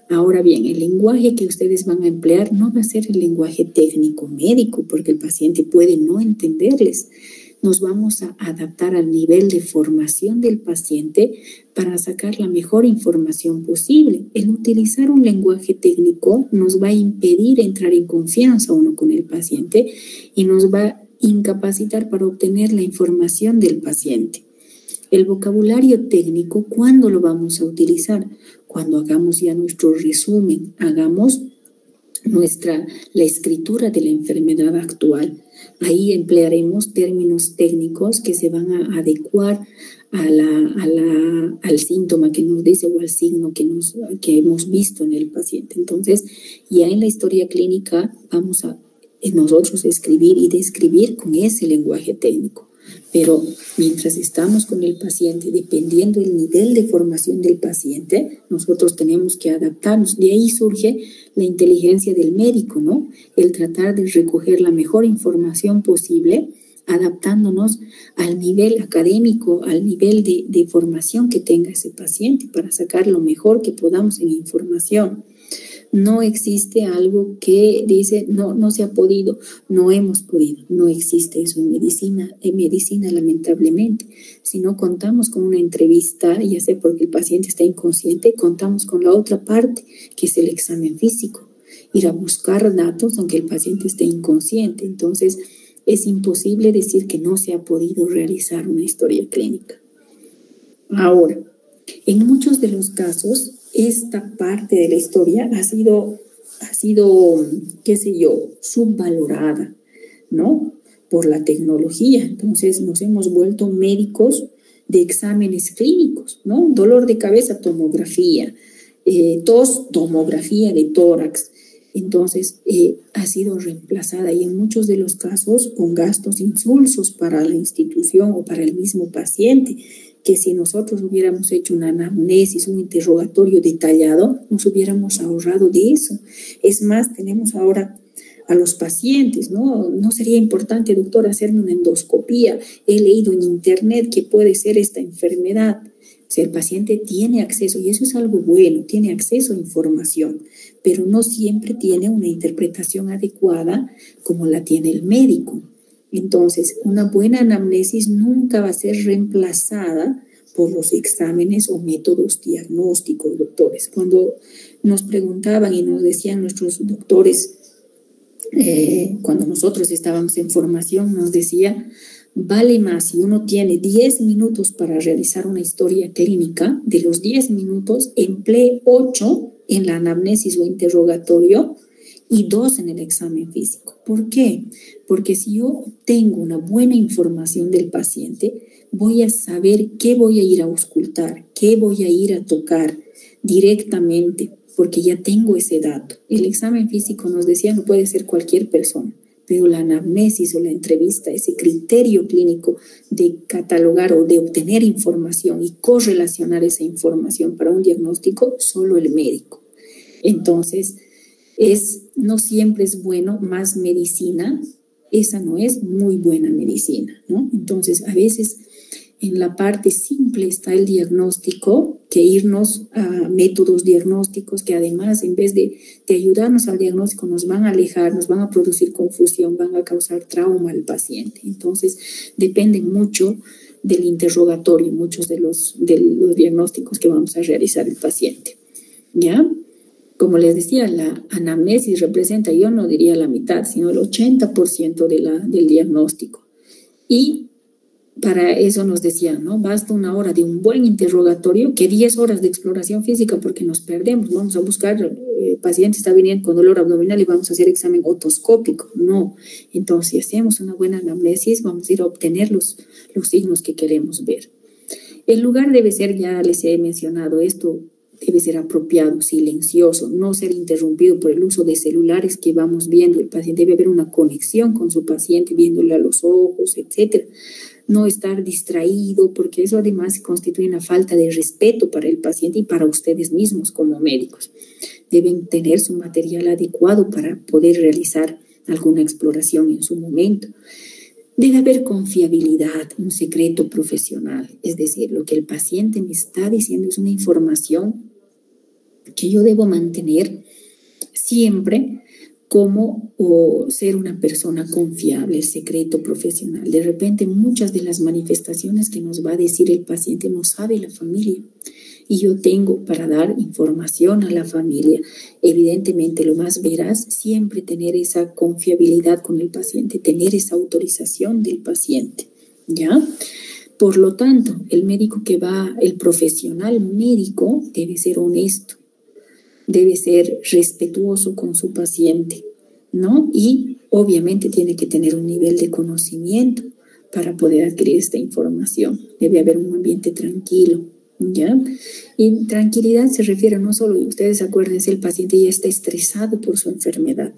Ahora bien, el lenguaje que ustedes van a emplear no va a ser el lenguaje técnico médico, porque el paciente puede no entenderles. Nos vamos a adaptar al nivel de formación del paciente para sacar la mejor información posible. El utilizar un lenguaje técnico nos va a impedir entrar en confianza uno con el paciente y nos va a incapacitar para obtener la información del paciente. El vocabulario técnico, ¿cuándo lo vamos a utilizar? Cuando hagamos ya nuestro resumen, hagamos la escritura de la enfermedad actual. Ahí emplearemos términos técnicos que se van a adecuar al síntoma que nos dice o al signo que hemos visto en el paciente. Entonces, ya en la historia clínica vamos a nosotros escribir y describir con ese lenguaje técnico. Pero mientras estamos con el paciente, dependiendo del nivel de formación del paciente, nosotros tenemos que adaptarnos. De ahí surge la inteligencia del médico, ¿no? El tratar de recoger la mejor información posible, adaptándonos al nivel académico, al nivel de formación que tenga ese paciente para sacar lo mejor que podamos en información. No existe algo que dice, no se ha podido, no hemos podido. No existe eso en medicina lamentablemente. Si no contamos con una entrevista, ya sea porque el paciente está inconsciente, contamos con la otra parte, que es el examen físico. Ir a buscar datos aunque el paciente esté inconsciente. Entonces, es imposible decir que no se ha podido realizar una historia clínica. Ahora, en muchos de los casos, esta parte de la historia ha sido, qué sé yo, subvalorada, ¿no? Por la tecnología. Entonces nos hemos vuelto médicos de exámenes clínicos, ¿no? Dolor de cabeza, tomografía, tos, tomografía de tórax. Entonces ha sido reemplazada y en muchos de los casos con gastos insulsos para la institución o para el mismo paciente, que si nosotros hubiéramos hecho una anamnesis, un interrogatorio detallado, nos hubiéramos ahorrado de eso. Es más, tenemos ahora a los pacientes, ¿no? No sería importante, doctor, hacerme una endoscopía. He leído en internet que puede ser esta enfermedad. O sea, el paciente tiene acceso, y eso es algo bueno, tiene acceso a información, pero no siempre tiene una interpretación adecuada como la tiene el médico. Entonces, una buena anamnesis nunca va a ser reemplazada por los exámenes o métodos diagnósticos, doctores. Cuando nos preguntaban y nos decían nuestros doctores, cuando nosotros estábamos en formación, nos decía, vale más si uno tiene 10 minutos para realizar una historia clínica, de los 10 minutos, emplee 8 en la anamnesis o interrogatorio y 2 en el examen físico. ¿Por qué? Porque si yo tengo una buena información del paciente, voy a saber qué voy a ir a auscultar, qué voy a ir a tocar directamente, porque ya tengo ese dato. El examen físico, nos decía, no puede ser cualquier persona, pero la anamnesis o la entrevista, ese criterio clínico de catalogar o de obtener información y correlacionar esa información para un diagnóstico, solo el médico. Entonces, no siempre es bueno más medicina, esa no es muy buena medicina, ¿no? Entonces, a veces en la parte simple está el diagnóstico, que irnos a métodos diagnósticos que además, en vez de ayudarnos al diagnóstico, nos van a alejar, nos van a producir confusión, van a causar trauma al paciente. Entonces, depende mucho del interrogatorio, muchos de los diagnósticos que vamos a realizar el paciente, ¿ya? Como les decía, la anamnesis representa, yo no diría la mitad, sino el 80% del diagnóstico. Y para eso nos decían, ¿no? Basta una hora de un buen interrogatorio que 10 horas de exploración física porque nos perdemos. Vamos a buscar, paciente está viniendo con dolor abdominal y vamos a hacer examen otoscópico. No. Entonces, si hacemos una buena anamnesis, vamos a ir a obtener los signos que queremos ver. El lugar debe ser, ya les he mencionado esto, debe ser apropiado, silencioso, no ser interrumpido por el uso de celulares que vamos viendo. El paciente debe haber una conexión con su paciente, viéndole a los ojos, etcétera. No estar distraído, porque eso además constituye una falta de respeto para el paciente y para ustedes mismos como médicos. Deben tener su material adecuado para poder realizar alguna exploración en su momento. Debe haber confiabilidad, un secreto profesional, es decir, lo que el paciente me está diciendo es una información que yo debo mantener siempre como ser una persona confiable, el secreto profesional. De repente, muchas de las manifestaciones que nos va a decir el paciente no sabe la familia. Y yo tengo para dar información a la familia, evidentemente lo más veraz, siempre tener esa confiabilidad con el paciente, tener esa autorización del paciente, ¿ya? Por lo tanto, el médico el profesional médico debe ser honesto, debe ser respetuoso con su paciente, ¿no? Y obviamente tiene que tener un nivel de conocimiento para poder adquirir esta información. Debe haber un ambiente tranquilo, ¿ya? Y tranquilidad se refiere no solo, ustedes acuérdense, el paciente ya está estresado por su enfermedad.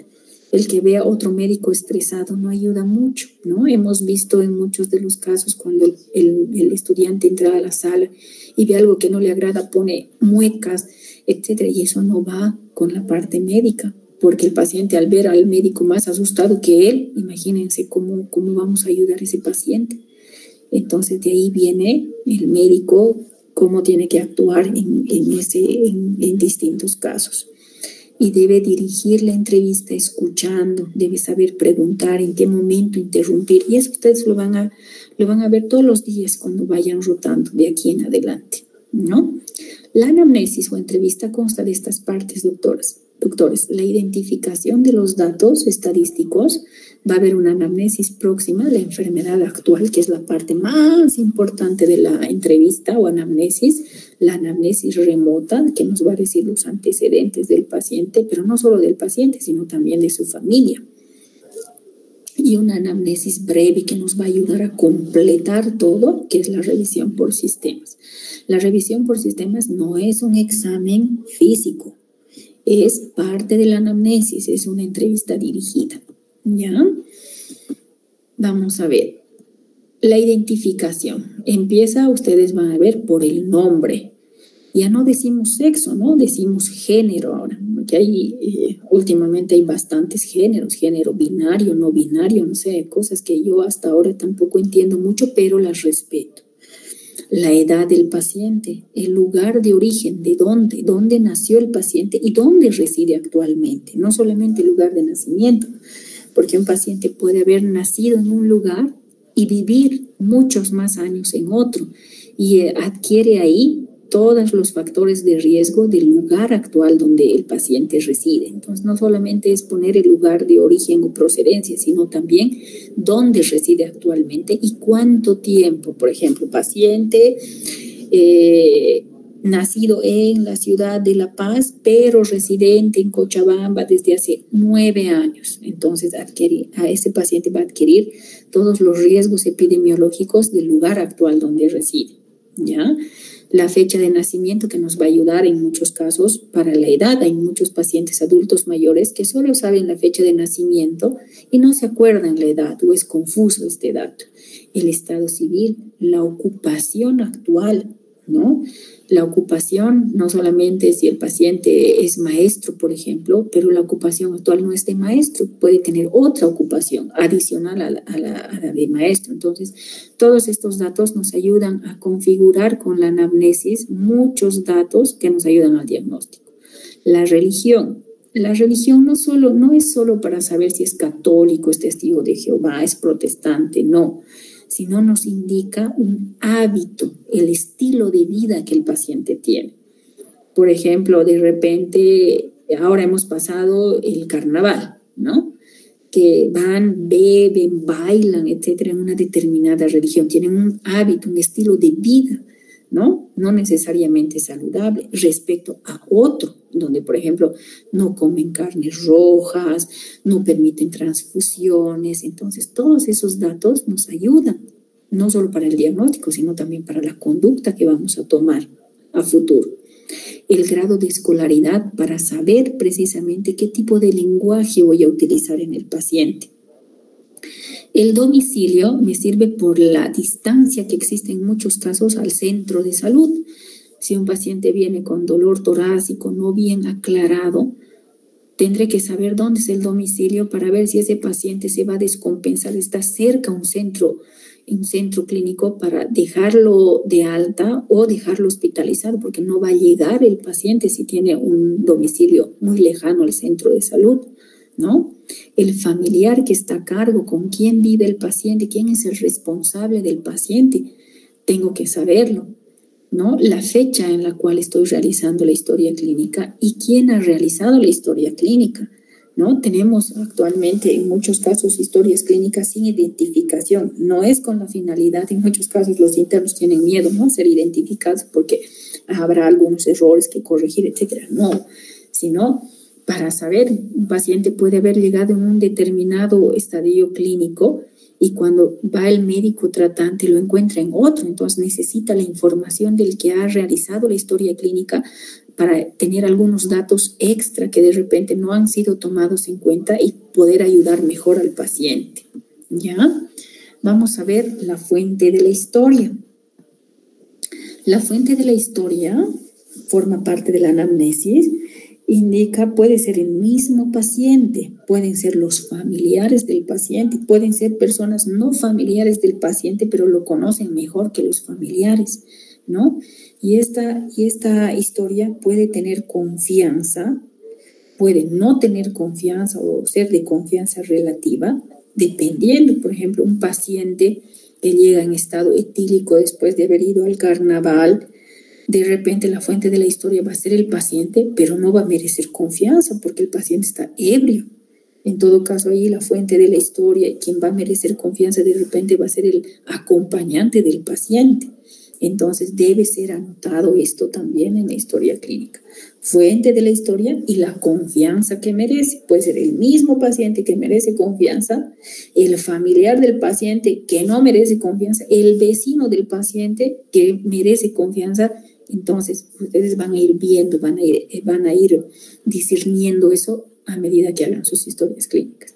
El que vea a otro médico estresado no ayuda mucho, ¿no? Hemos visto en muchos de los casos cuando el estudiante entra a la sala y ve algo que no le agrada, pone muecas, etcétera, y eso no va con la parte médica, porque el paciente al ver al médico más asustado que él, imagínense cómo vamos a ayudar a ese paciente. Entonces de ahí viene el médico, cómo tiene que actuar en distintos casos. Y debe dirigir la entrevista escuchando, debe saber preguntar en qué momento interrumpir. Y eso ustedes lo van a ver todos los días cuando vayan rotando de aquí en adelante, ¿no? La anamnesis o entrevista consta de estas partes, doctores. La identificación de los datos estadísticos, va a haber una anamnesis próxima, la enfermedad actual, que es la parte más importante de la entrevista o anamnesis, la anamnesis remota, que nos va a decir los antecedentes del paciente, pero no solo del paciente, sino también de su familia. Y una anamnesis breve que nos va a ayudar a completar todo, que es la revisión por sistemas. La revisión por sistemas no es un examen físico, es parte de la anamnesis, es una entrevista dirigida, ¿ya? Vamos a ver. La identificación empieza, ustedes van a ver, por el nombre. Ya no decimos sexo, ¿no? Decimos género ahora, porque últimamente hay bastantes géneros, género binario, no binario, no sé, cosas que yo hasta ahora tampoco entiendo mucho, pero las respeto. La edad del paciente, el lugar de origen, de dónde nació el paciente y dónde reside actualmente, no solamente el lugar de nacimiento, porque un paciente puede haber nacido en un lugar y vivir muchos más años en otro y adquiere ahí todos los factores de riesgo del lugar actual donde el paciente reside. Entonces, no solamente es poner el lugar de origen o procedencia, sino también dónde reside actualmente y cuánto tiempo. Por ejemplo, paciente nacido en la ciudad de La Paz, pero residente en Cochabamba desde hace 9 años. Entonces, a ese paciente va a adquirir todos los riesgos epidemiológicos del lugar actual donde reside, ¿ya? La fecha de nacimiento, que nos va a ayudar en muchos casos para la edad. Hay muchos pacientes adultos mayores que solo saben la fecha de nacimiento y no se acuerdan la edad o es confuso este dato. El estado civil, la ocupación actual, ¿no? La ocupación, no solamente si el paciente es maestro, por ejemplo, pero la ocupación actual no es de maestro, puede tener otra ocupación adicional a la de maestro. Entonces, todos estos datos nos ayudan a configurar con la anamnesis muchos datos que nos ayudan al diagnóstico. La religión no es solo para saber si es católico, es testigo de Jehová, es protestante, no, sino nos indica un hábito, el estilo de vida que el paciente tiene. Por ejemplo, de repente, ahora hemos pasado el carnaval, ¿no? Que van, beben, bailan, etcétera, en una determinada religión. Tienen un hábito, un estilo de vida, ¿no? No necesariamente saludable respecto a otro, donde, por ejemplo, no comen carnes rojas, no permiten transfusiones. Entonces, todos esos datos nos ayudan, no solo para el diagnóstico, sino también para la conducta que vamos a tomar a futuro. El grado de escolaridad, para saber precisamente qué tipo de lenguaje voy a utilizar en el paciente. El domicilio me sirve por la distancia que existe en muchos casos al centro de salud. Si un paciente viene con dolor torácico no bien aclarado, tendré que saber dónde es el domicilio para ver si ese paciente se va a descompensar, está cerca a un centro clínico para dejarlo de alta o dejarlo hospitalizado, porque no va a llegar el paciente si tiene un domicilio muy lejano al centro de salud, ¿no? El familiar que está a cargo, con quién vive el paciente, quién es el responsable del paciente, tengo que saberlo, ¿no? La fecha en la cual estoy realizando la historia clínica y quién ha realizado la historia clínica, ¿no? Tenemos actualmente en muchos casos historias clínicas sin identificación. No es con la finalidad, en muchos casos los internos tienen miedo, ¿no?, ser identificados porque habrá algunos errores que corregir, etcétera. No, sino para saber, un paciente puede haber llegado en un determinado estadio clínico y cuando va el médico tratante lo encuentra en otro, entonces necesita la información del que ha realizado la historia clínica para tener algunos datos extra que de repente no han sido tomados en cuenta y poder ayudar mejor al paciente. ¿Ya? Vamos a ver la fuente de la historia. La fuente de la historia forma parte de la anamnesis, indica, puede ser el mismo paciente, pueden ser los familiares del paciente, pueden ser personas no familiares del paciente, pero lo conocen mejor que los familiares, ¿no? Y esta historia puede tener confianza, puede no tener confianza o ser de confianza relativa, dependiendo, por ejemplo, un paciente que llega en estado etílico después de haber ido al carnaval, de repente la fuente de la historia va a ser el paciente, pero no va a merecer confianza porque el paciente está ebrio. En todo caso, ahí la fuente de la historia y quien va a merecer confianza de repente va a ser el acompañante del paciente. Entonces debe ser anotado esto también en la historia clínica. Fuente de la historia y la confianza que merece. Puede ser el mismo paciente que merece confianza, el familiar del paciente que no merece confianza, el vecino del paciente que merece confianza. Entonces ustedes van a ir viendo, van a ir discerniendo eso a medida que hagan sus historias clínicas.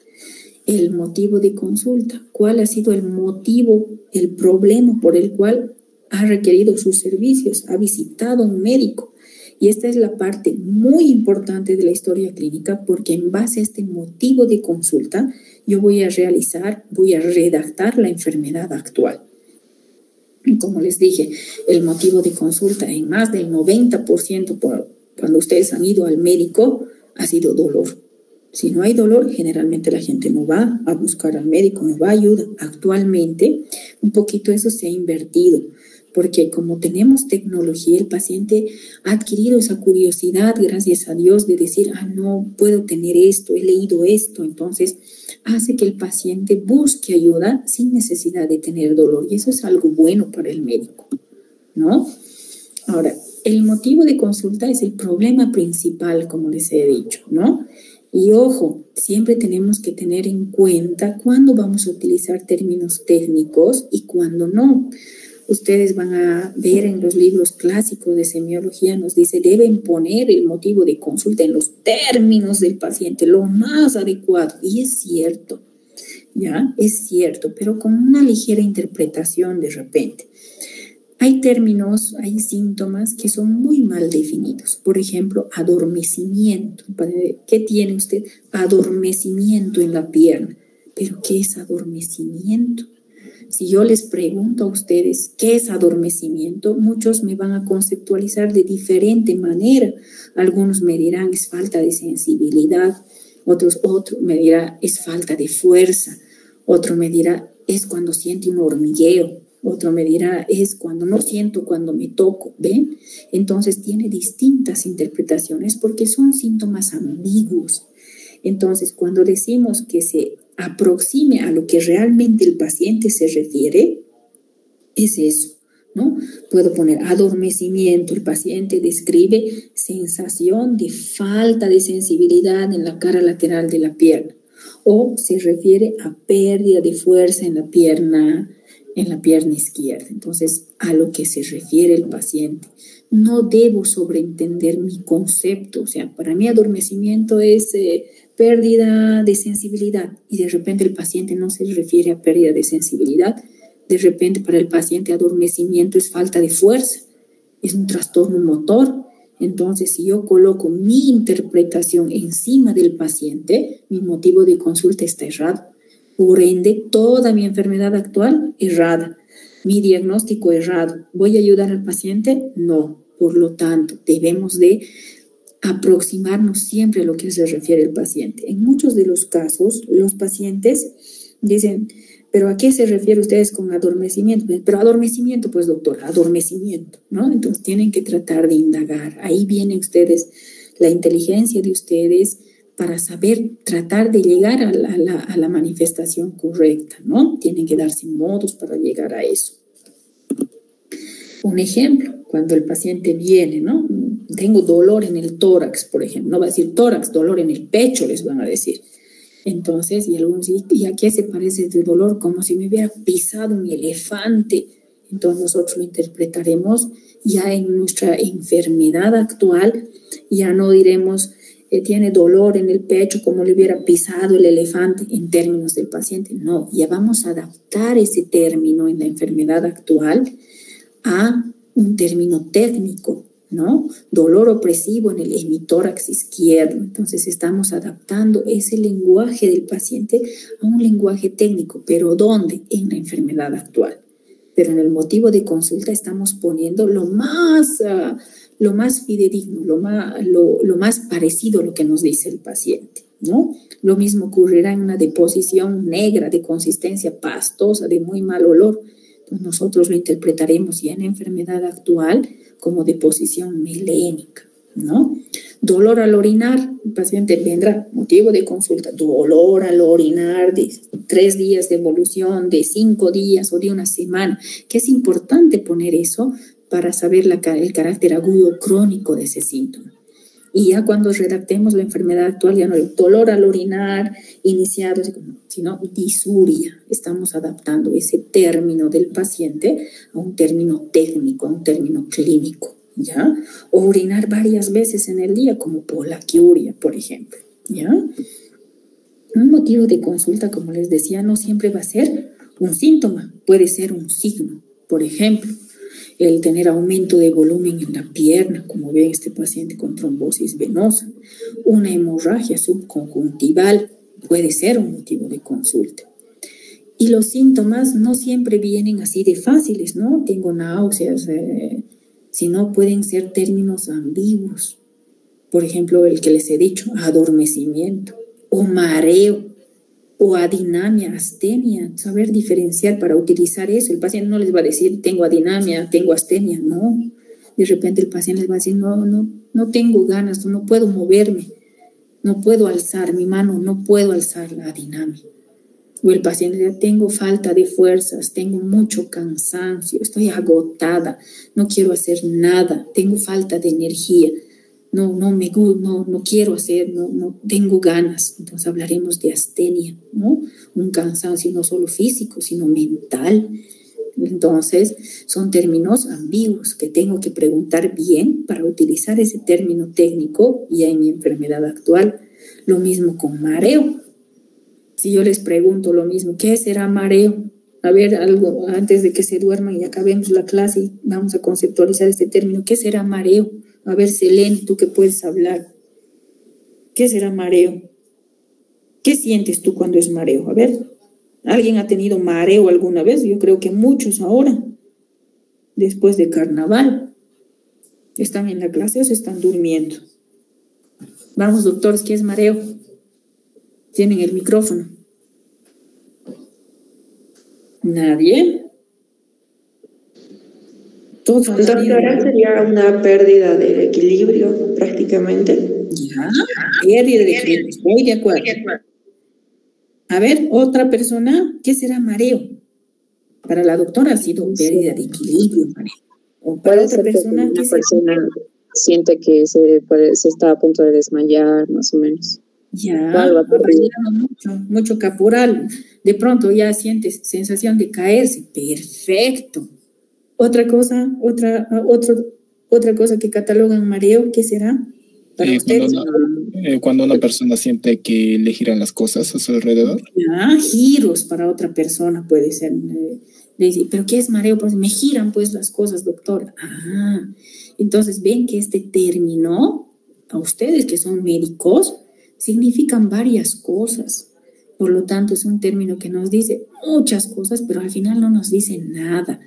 El motivo de consulta. ¿Cuál ha sido el motivo, el problema por el cual ha requerido sus servicios, ha visitado a un médico? Y esta es la parte muy importante de la historia clínica porque en base a este motivo de consulta yo voy a redactar la enfermedad actual. Y como les dije, el motivo de consulta en más del 90% cuando ustedes han ido al médico ha sido dolor. Si no hay dolor, generalmente la gente no va a buscar al médico, no va a ayuda. Actualmente, un poquito eso se ha invertido, porque como tenemos tecnología, el paciente ha adquirido esa curiosidad, gracias a Dios, de decir, no puedo tener esto, he leído esto. Entonces, hace que el paciente busque ayuda sin necesidad de tener dolor. Y eso es algo bueno para el médico, ¿no? Ahora, el motivo de consulta es el problema principal, como les he dicho, ¿no? Y ojo, siempre tenemos que tener en cuenta cuándo vamos a utilizar términos técnicos y cuándo no. Ustedes van a ver en los libros clásicos de semiología, nos dice, deben poner el motivo de consulta en los términos del paciente, lo más adecuado. Y es cierto, ¿ya? Es cierto, pero con una ligera interpretación de repente. Hay términos, hay síntomas que son muy mal definidos. Por ejemplo, adormecimiento. ¿Qué tiene usted? Adormecimiento en la pierna. ¿Pero qué es adormecimiento? Si yo les pregunto a ustedes qué es adormecimiento, muchos me van a conceptualizar de diferente manera. Algunos me dirán es falta de sensibilidad, otro me dirá es falta de fuerza, otro me dirá es cuando siente un hormigueo, otro me dirá es cuando no siento cuando me toco, ¿ven? Entonces tiene distintas interpretaciones porque son síntomas ambiguos. Entonces cuando decimos que se aproxime a lo que realmente el paciente se refiere, es eso, ¿no? Puedo poner adormecimiento, el paciente describe sensación de falta de sensibilidad en la cara lateral de la pierna, o se refiere a pérdida de fuerza en la pierna izquierda. Entonces, a lo que se refiere el paciente. No debo sobreentender mi concepto, o sea, para mí adormecimiento es pérdida de sensibilidad y de repente el paciente no se refiere a pérdida de sensibilidad, de repente para el paciente adormecimiento es falta de fuerza, es un trastorno motor. Entonces, si yo coloco mi interpretación encima del paciente, mi motivo de consulta está errado. Por ende, toda mi enfermedad actual errada, mi diagnóstico errado. ¿Voy a ayudar al paciente? No. Por lo tanto, debemos de aproximarnos siempre a lo que se refiere el paciente. En muchos de los casos, los pacientes dicen, ¿pero a qué se refiere ustedes con adormecimiento? Pero adormecimiento, pues doctor, adormecimiento, ¿no? Entonces tienen que tratar de indagar. Ahí viene ustedes, la inteligencia de ustedes para saber tratar de llegar a la manifestación correcta, ¿no? Tienen que darse modos para llegar a eso. Un ejemplo, cuando el paciente viene, ¿no? tengo dolor en el tórax, por ejemplo. No va a decir tórax, dolor en el pecho, les van a decir. Entonces, y algunos dicen, ¿y a qué se parece este dolor? Como si me hubiera pisado un elefante. Entonces nosotros lo interpretaremos ya en nuestra enfermedad actual, ya no diremos tiene dolor en el pecho como le hubiera pisado el elefante en términos del paciente. No, ya vamos a adaptar ese término en la enfermedad actual a un término técnico, ¿no? Dolor opresivo en el hemitórax izquierdo. Entonces estamos adaptando ese lenguaje del paciente a un lenguaje técnico. ¿Pero dónde? En la enfermedad actual. Pero en el motivo de consulta estamos poniendo lo más fidedigno, lo más parecido a lo que nos dice el paciente, ¿no? Lo mismo ocurrirá en una deposición negra de consistencia pastosa, de muy mal olor. Entonces nosotros lo interpretaremos ya en la enfermedad actual como deposición melénica, ¿no? Dolor al orinar, el paciente vendrá, motivo de consulta, dolor al orinar de 3 días de evolución, de 5 días o de una semana, que es importante poner eso para saber el carácter agudo crónico de ese síntoma. Y ya cuando redactemos la enfermedad actual, ya no es dolor al orinar iniciado, sino disuria. Estamos adaptando ese término del paciente a un término técnico, a un término clínico, ¿ya? O orinar varias veces en el día, como polaquiuria, por ejemplo, ¿ya? Un motivo de consulta, como les decía, no siempre va a ser un síntoma, puede ser un signo. Por ejemplo, el tener aumento de volumen en la pierna, como ve este paciente con trombosis venosa, una hemorragia subconjuntival puede ser un motivo de consulta. Y los síntomas no siempre vienen así de fáciles, ¿no? Tengo náuseas, sino pueden ser términos ambiguos. Por ejemplo, el que les he dicho, adormecimiento, o mareo, o adinamia, astenia, saber diferenciar para utilizar eso. El paciente no les va a decir, tengo adinamia, tengo astenia, no. De repente el paciente les va a decir, no tengo ganas, no puedo moverme, no puedo alzar mi mano, no puedo alzar la adinamia. O el paciente dice, tengo falta de fuerzas, tengo mucho cansancio, estoy agotada, no quiero hacer nada, tengo falta de energía. No quiero hacer, no tengo ganas. Entonces hablaremos de astenia, ¿no? Un cansancio no solo físico, sino mental. Entonces son términos ambiguos que tengo que preguntar bien para utilizar ese término técnico ya en mi enfermedad actual. Lo mismo con mareo. Si yo les pregunto lo mismo, ¿qué será mareo? A ver, algo antes de que se duerman y acabemos la clase y vamos a conceptualizar este término. ¿Qué será mareo? A ver, Selene, tú que puedes hablar. ¿Qué será mareo? ¿Qué sientes tú cuando es mareo? A ver, ¿alguien ha tenido mareo alguna vez? Yo creo que muchos ahora, después de carnaval. ¿Están en la clase o se están durmiendo? Vamos, doctores, ¿qué es mareo? Tienen el micrófono. ¿Nadie? Doctora, sería una pérdida del equilibrio prácticamente. Ya, pérdida de equilibrio, estoy de acuerdo. A ver, otra persona, ¿qué será mareo? Para la doctora ha sido pérdida de equilibrio, mareo. O para otra persona, ¿qué será? Siente que se está a punto de desmayar, más o menos. Ya, mucho caporal. De pronto ya sientes sensación de caerse. Perfecto. Otra cosa que catalogan mareo, ¿qué será? Para ustedes. Cuando una persona siente que le giran las cosas a su alrededor. Ya, giros para otra persona puede ser. ¿Pero qué es mareo? Pues me giran pues las cosas, doctora. Entonces ven que este término, a ustedes que son médicos, significan varias cosas. Por lo tanto, es un término que nos dice muchas cosas, pero al final no nos dice nada.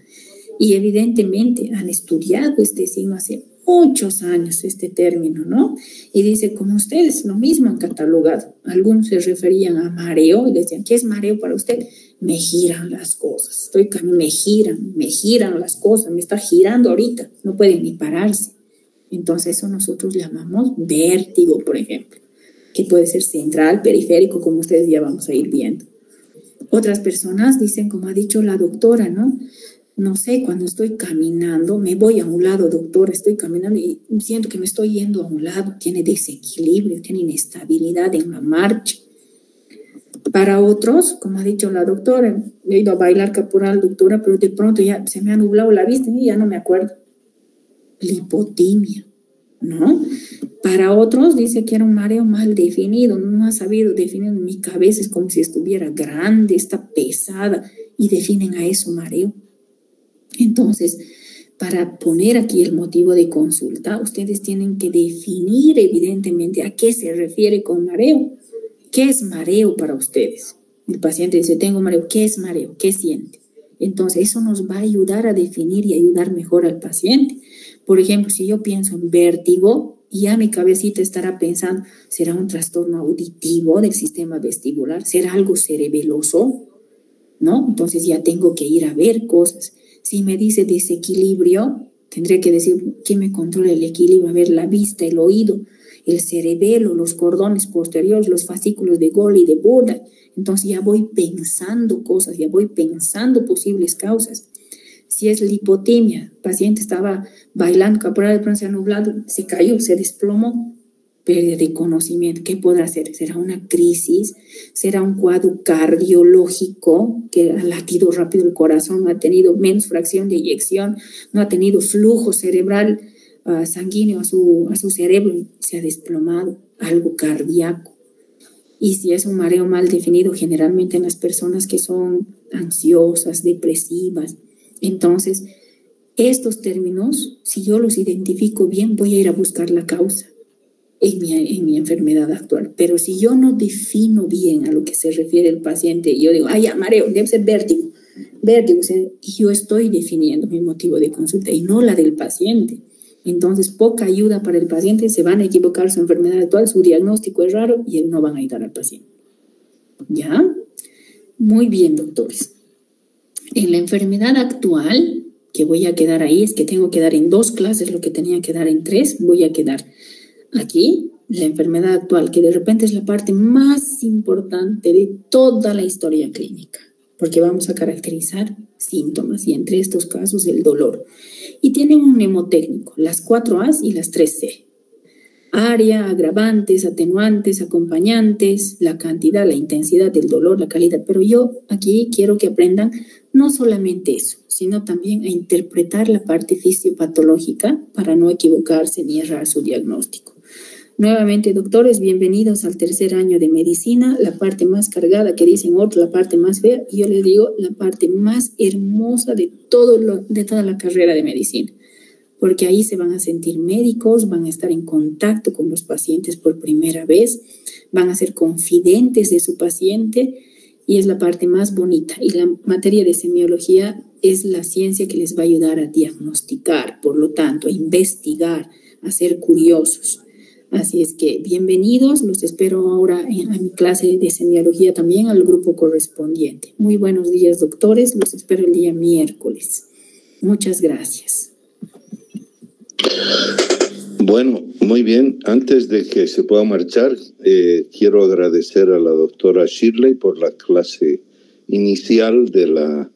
Y evidentemente han estudiado este signo hace muchos años, este término, ¿no? Y dice, como ustedes, lo mismo han catalogado. Algunos se referían a mareo y decían, ¿qué es mareo para usted? Me giran las cosas, me giran las cosas, me está girando ahorita, no pueden ni pararse. Entonces eso nosotros llamamos vértigo, por ejemplo, que puede ser central, periférico, como ustedes ya vamos a ir viendo. Otras personas dicen, como ha dicho la doctora, ¿no? no sé, cuando estoy caminando, me voy a un lado, doctora, estoy caminando y siento que me estoy yendo a un lado, tiene desequilibrio, tiene inestabilidad en la marcha. Para otros, como ha dicho la doctora, he ido a bailar caporal, doctora, pero de pronto ya se me ha nublado la vista y ya no me acuerdo. Lipotimia, ¿no? Para otros dice que era un mareo mal definido, no ha sabido definir, mi cabeza es como si estuviera grande, está pesada y definen a eso mareo. Entonces, para poner aquí el motivo de consulta, ustedes tienen que definir evidentemente a qué se refiere con mareo. ¿Qué es mareo para ustedes? El paciente dice, tengo mareo. ¿Qué es mareo? ¿Qué siente? Entonces, eso nos va a ayudar a definir y ayudar mejor al paciente. Por ejemplo, si yo pienso en vértigo, ya mi cabecita estará pensando, ¿será un trastorno auditivo del sistema vestibular? ¿Será algo cerebeloso? ¿No? Entonces ya tengo que ir a ver cosas. Si me dice desequilibrio, tendré que decir, ¿quién me controla el equilibrio? A ver, la vista, el oído, el cerebelo, los cordones posteriores, los fascículos de Golgi y de Burda. Entonces ya voy pensando cosas, ya voy pensando posibles causas. Si es lipotimia, el paciente estaba bailando, caporal de pronto se ha nublado, se cayó, se desplomó, pérdida de conocimiento. ¿Qué podrá hacer? ¿Será una crisis? ¿Será un cuadro cardiológico que ha latido rápido el corazón, ha tenido menos fracción de eyección, no ha tenido flujo cerebral sanguíneo a su cerebro, se ha desplomado? Algo cardíaco. Y si es un mareo mal definido, generalmente en las personas que son ansiosas, depresivas. Entonces, estos términos, si yo los identifico bien, voy a ir a buscar la causa en mi enfermedad actual. Pero si yo no defino bien a lo que se refiere el paciente, y yo digo, ya, mareo, debe ser vértigo, y yo estoy definiendo mi motivo de consulta y no la del paciente. Entonces, poca ayuda para el paciente, se van a equivocar su enfermedad actual, su diagnóstico es raro y no van a ayudar al paciente. ¿Ya? Muy bien, doctores. En la enfermedad actual, que voy a quedar ahí, es que tengo que dar en 2 clases lo que tenía que dar en 3, voy a quedar aquí, la enfermedad actual, que de repente es la parte más importante de toda la historia clínica, porque vamos a caracterizar síntomas y entre estos casos el dolor. Y tiene un mnemotécnico, las 4 A's y las 3 C. Área, agravantes, atenuantes, acompañantes, la cantidad, la intensidad del dolor, la calidad. Pero yo aquí quiero que aprendan no solamente eso, sino también a interpretar la parte fisiopatológica para no equivocarse ni errar su diagnóstico. Nuevamente, doctores, bienvenidos al 3er año de medicina, la parte más cargada, que dicen otros, la parte más fea, y yo les digo la parte más hermosa de toda la carrera de medicina. Porque ahí se van a sentir médicos, van a estar en contacto con los pacientes por primera vez, van a ser confidentes de su paciente y es la parte más bonita. Y la materia de semiología es la ciencia que les va a ayudar a diagnosticar, por lo tanto, a investigar, a ser curiosos. Así es que bienvenidos, los espero ahora a mi clase de semiología también al grupo correspondiente. Muy buenos días, doctores, los espero el día miércoles. Muchas gracias. Bueno, muy bien. Antes de que se pueda marchar, quiero agradecer a la doctora Shirley por la clase inicial de la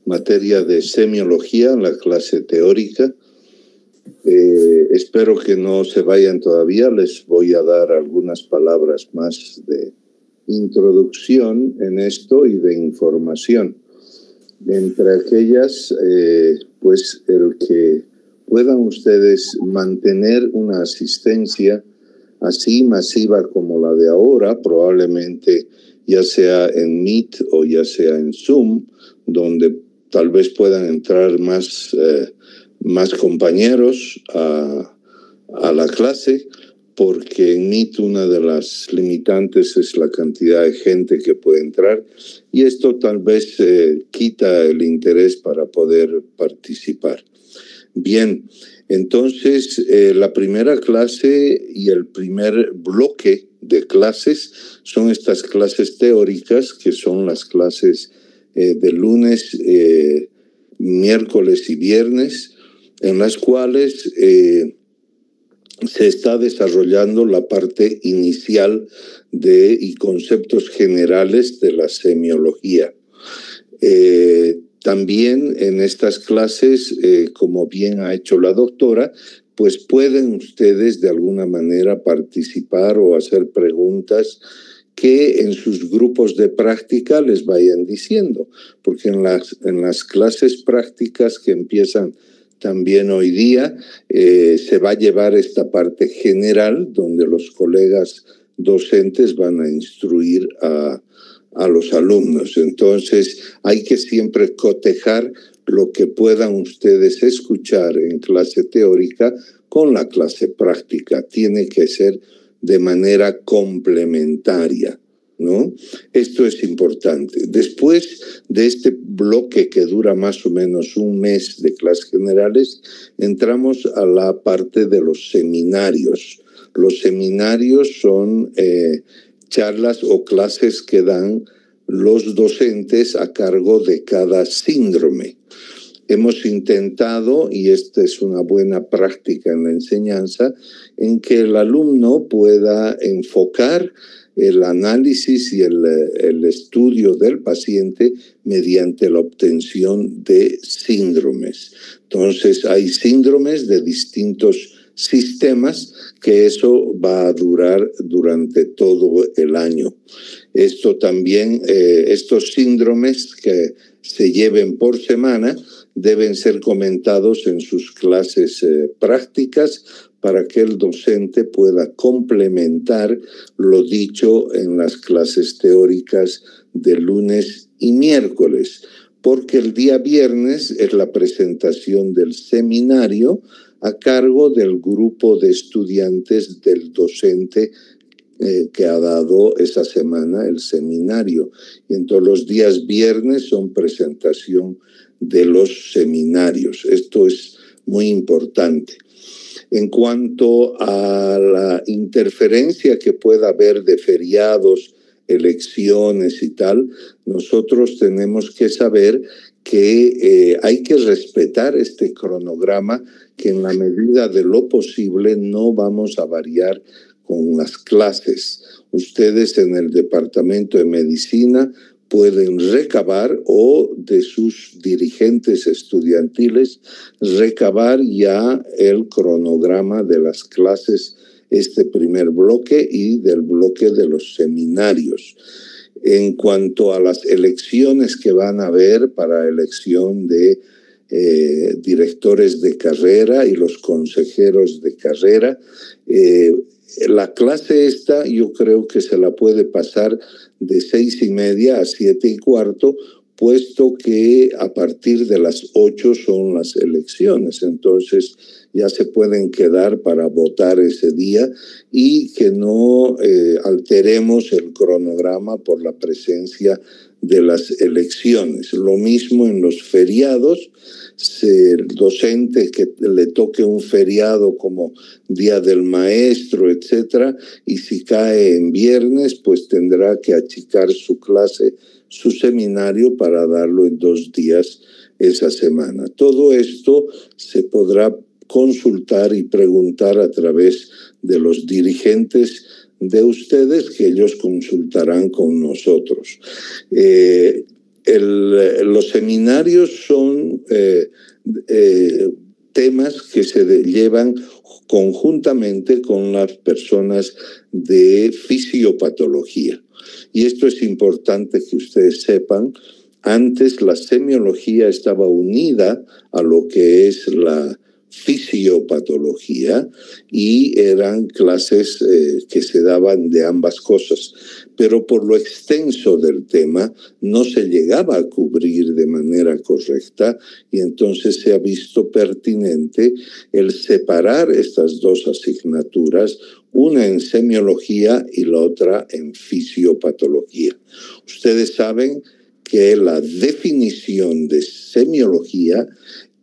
materia de semiología, la clase teórica. Espero que no se vayan todavía. Les voy a dar algunas palabras más de introducción en esto y de información. Entre aquellas, pues el que puedan ustedes mantener una asistencia así masiva como la de ahora, probablemente ya sea en Meet o ya sea en Zoom, donde tal vez puedan entrar más compañeros a la clase, porque en Meet una de las limitantes es la cantidad de gente que puede entrar y esto tal vez quita el interés para poder participar. Bien, entonces la primera clase y el primer bloque de clases son estas clases teóricas, que son las clases de lunes, miércoles y viernes, en las cuales se está desarrollando la parte inicial y conceptos generales de la semiología. También en estas clases, como bien ha hecho la doctora, pues pueden ustedes de alguna manera participar o hacer preguntas que en sus grupos de práctica les vayan diciendo, porque en las clases prácticas que empiezan también hoy día, se va a llevar esta parte general donde los colegas docentes van a instruir a los alumnos. Entonces, hay que siempre cotejar lo que puedan ustedes escuchar en clase teórica con la clase práctica. Tiene que ser de manera complementaria, ¿no? Esto es importante. Después de este bloque que dura más o menos un mes de clases generales, entramos a la parte de los seminarios. Los seminarios son charlas o clases que dan los docentes a cargo de cada síndrome. Hemos intentado, y esta es una buena práctica en la enseñanza, en que el alumno pueda enfocar el análisis y el estudio del paciente mediante la obtención de síndromes. Entonces, hay síndromes de distintos sistemas que eso va a durar durante todo el año. Esto también, estos síndromes que se lleven por semana deben ser comentados en sus clases prácticas para que el docente pueda complementar lo dicho en las clases teóricas de lunes y miércoles, porque el día viernes es la presentación del seminario a cargo del grupo de estudiantes del docente que ha dado esa semana el seminario. Y entonces los días viernes son presentación de los seminarios. Esto es muy importante. En cuanto a la interferencia que pueda haber de feriados, elecciones y tal, nosotros tenemos que saber que hay que respetar este cronograma, que en la medida de lo posible no vamos a variar con las clases. Ustedes en el Departamento de Medicina pueden recabar, o de sus dirigentes estudiantiles, recabar ya el cronograma de las clases, este primer bloque y del bloque de los seminarios. En cuanto a las elecciones que van a haber para elección de directores de carrera y los consejeros de carrera, la clase esta yo creo que se la puede pasar de 6:30 a 7:15, puesto que a partir de las 8 son las elecciones. Entonces ya se pueden quedar para votar ese día y que no alteremos el cronograma por la presencia de las elecciones. Lo mismo en los feriados. El docente que le toque un feriado como Día del Maestro, etcétera, y si cae en viernes, pues tendrá que achicar su clase, su seminario, para darlo en 2 días esa semana. Todo esto se podrá consultar y preguntar a través de los dirigentes de ustedes, que ellos consultarán con nosotros. Los seminarios son temas que se llevan conjuntamente con las personas de fisiopatología. Y esto es importante que ustedes sepan. Antes la semiología estaba unida a lo que es la fisiopatología y eran clases que se daban de ambas cosas, pero por lo extenso del tema no se llegaba a cubrir de manera correcta, y entonces se ha visto pertinente el separar estas dos asignaturas, una en semiología y la otra en fisiopatología. Ustedes saben que la definición de semiología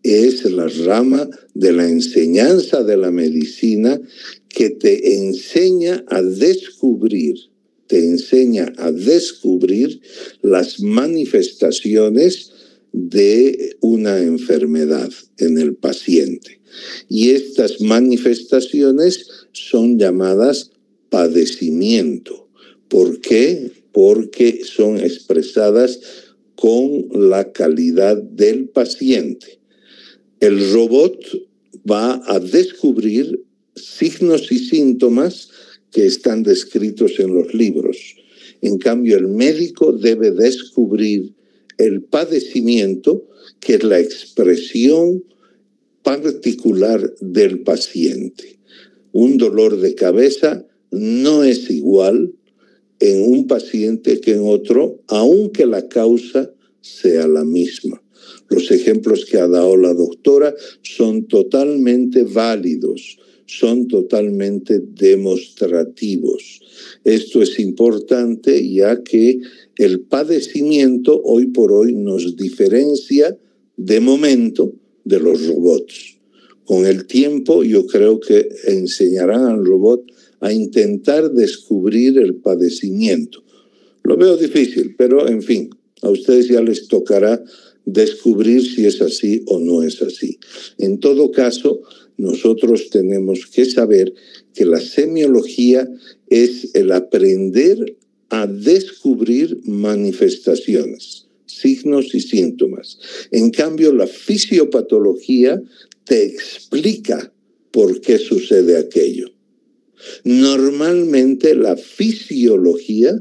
es la rama de la enseñanza de la medicina que te enseña a descubrir las manifestaciones de una enfermedad en el paciente. Y estas manifestaciones son llamadas padecimiento. ¿Por qué? Porque son expresadas con la calidad del paciente. El robot va a descubrir signos y síntomas que están descritos en los libros. En cambio, el médico debe descubrir el padecimiento, que es la expresión particular del paciente. Un dolor de cabeza no es igual en un paciente que en otro, aunque la causa sea la misma. Los ejemplos que ha dado la doctora son totalmente válidos, son totalmente demostrativos. Esto es importante ya que el padecimiento hoy por hoy nos diferencia de momento de los robots. Con el tiempo yo creo que enseñarán al robot a intentar descubrir el padecimiento. Lo veo difícil, pero en fin, a ustedes ya les tocará descubrir si es así o no es así. En todo caso, nosotros tenemos que saber que la semiología es el aprender a descubrir manifestaciones, signos y síntomas. En cambio, la fisiopatología te explica por qué sucede aquello. Normalmente la fisiología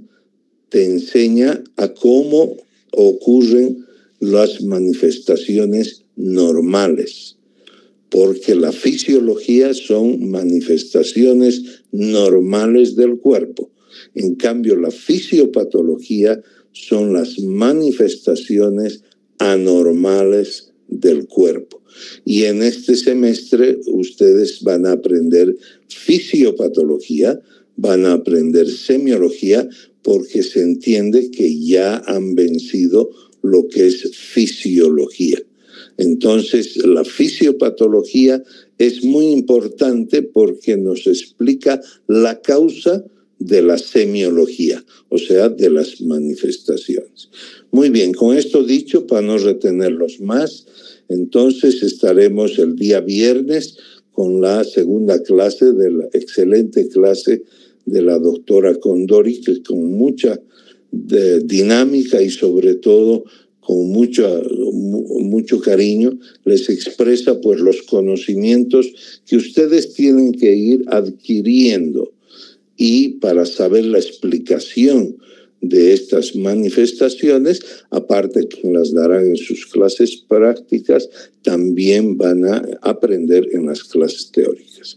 te enseña a cómo ocurren las manifestaciones normales, porque la fisiología son manifestaciones normales del cuerpo. En cambio, la fisiopatología son las manifestaciones anormales del cuerpo. Y en este semestre ustedes van a aprender fisiopatología, van a aprender semiología, porque se entiende que ya han vencido lo que es fisiología. Entonces, la fisiopatología es muy importante porque nos explica la causa de la semiología, o sea, de las manifestaciones. Muy bien, con esto dicho, para no retenerlos más, entonces estaremos el día viernes con la segunda clase de la excelente clase de la doctora Condori, que con mucha dinámica y sobre todo con mucho cariño les expresa pues los conocimientos que ustedes tienen que ir adquiriendo, y para saber la explicación de estas manifestaciones, aparte que las darán en sus clases prácticas, también van a aprender en las clases teóricas.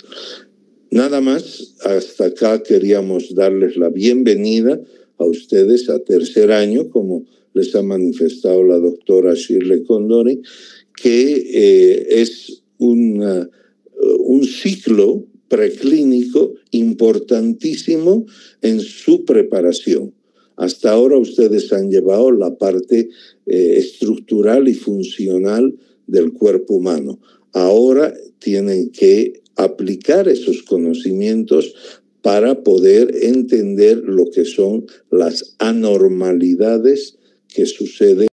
Nada más, hasta acá queríamos darles la bienvenida a ustedes a tercer año, como les ha manifestado la doctora Shirley Condori, que es un ciclo preclínico importantísimo en su preparación. Hasta ahora ustedes han llevado la parte estructural y funcional del cuerpo humano. Ahora tienen que aplicar esos conocimientos para poder entender lo que son las anormalidades que suceden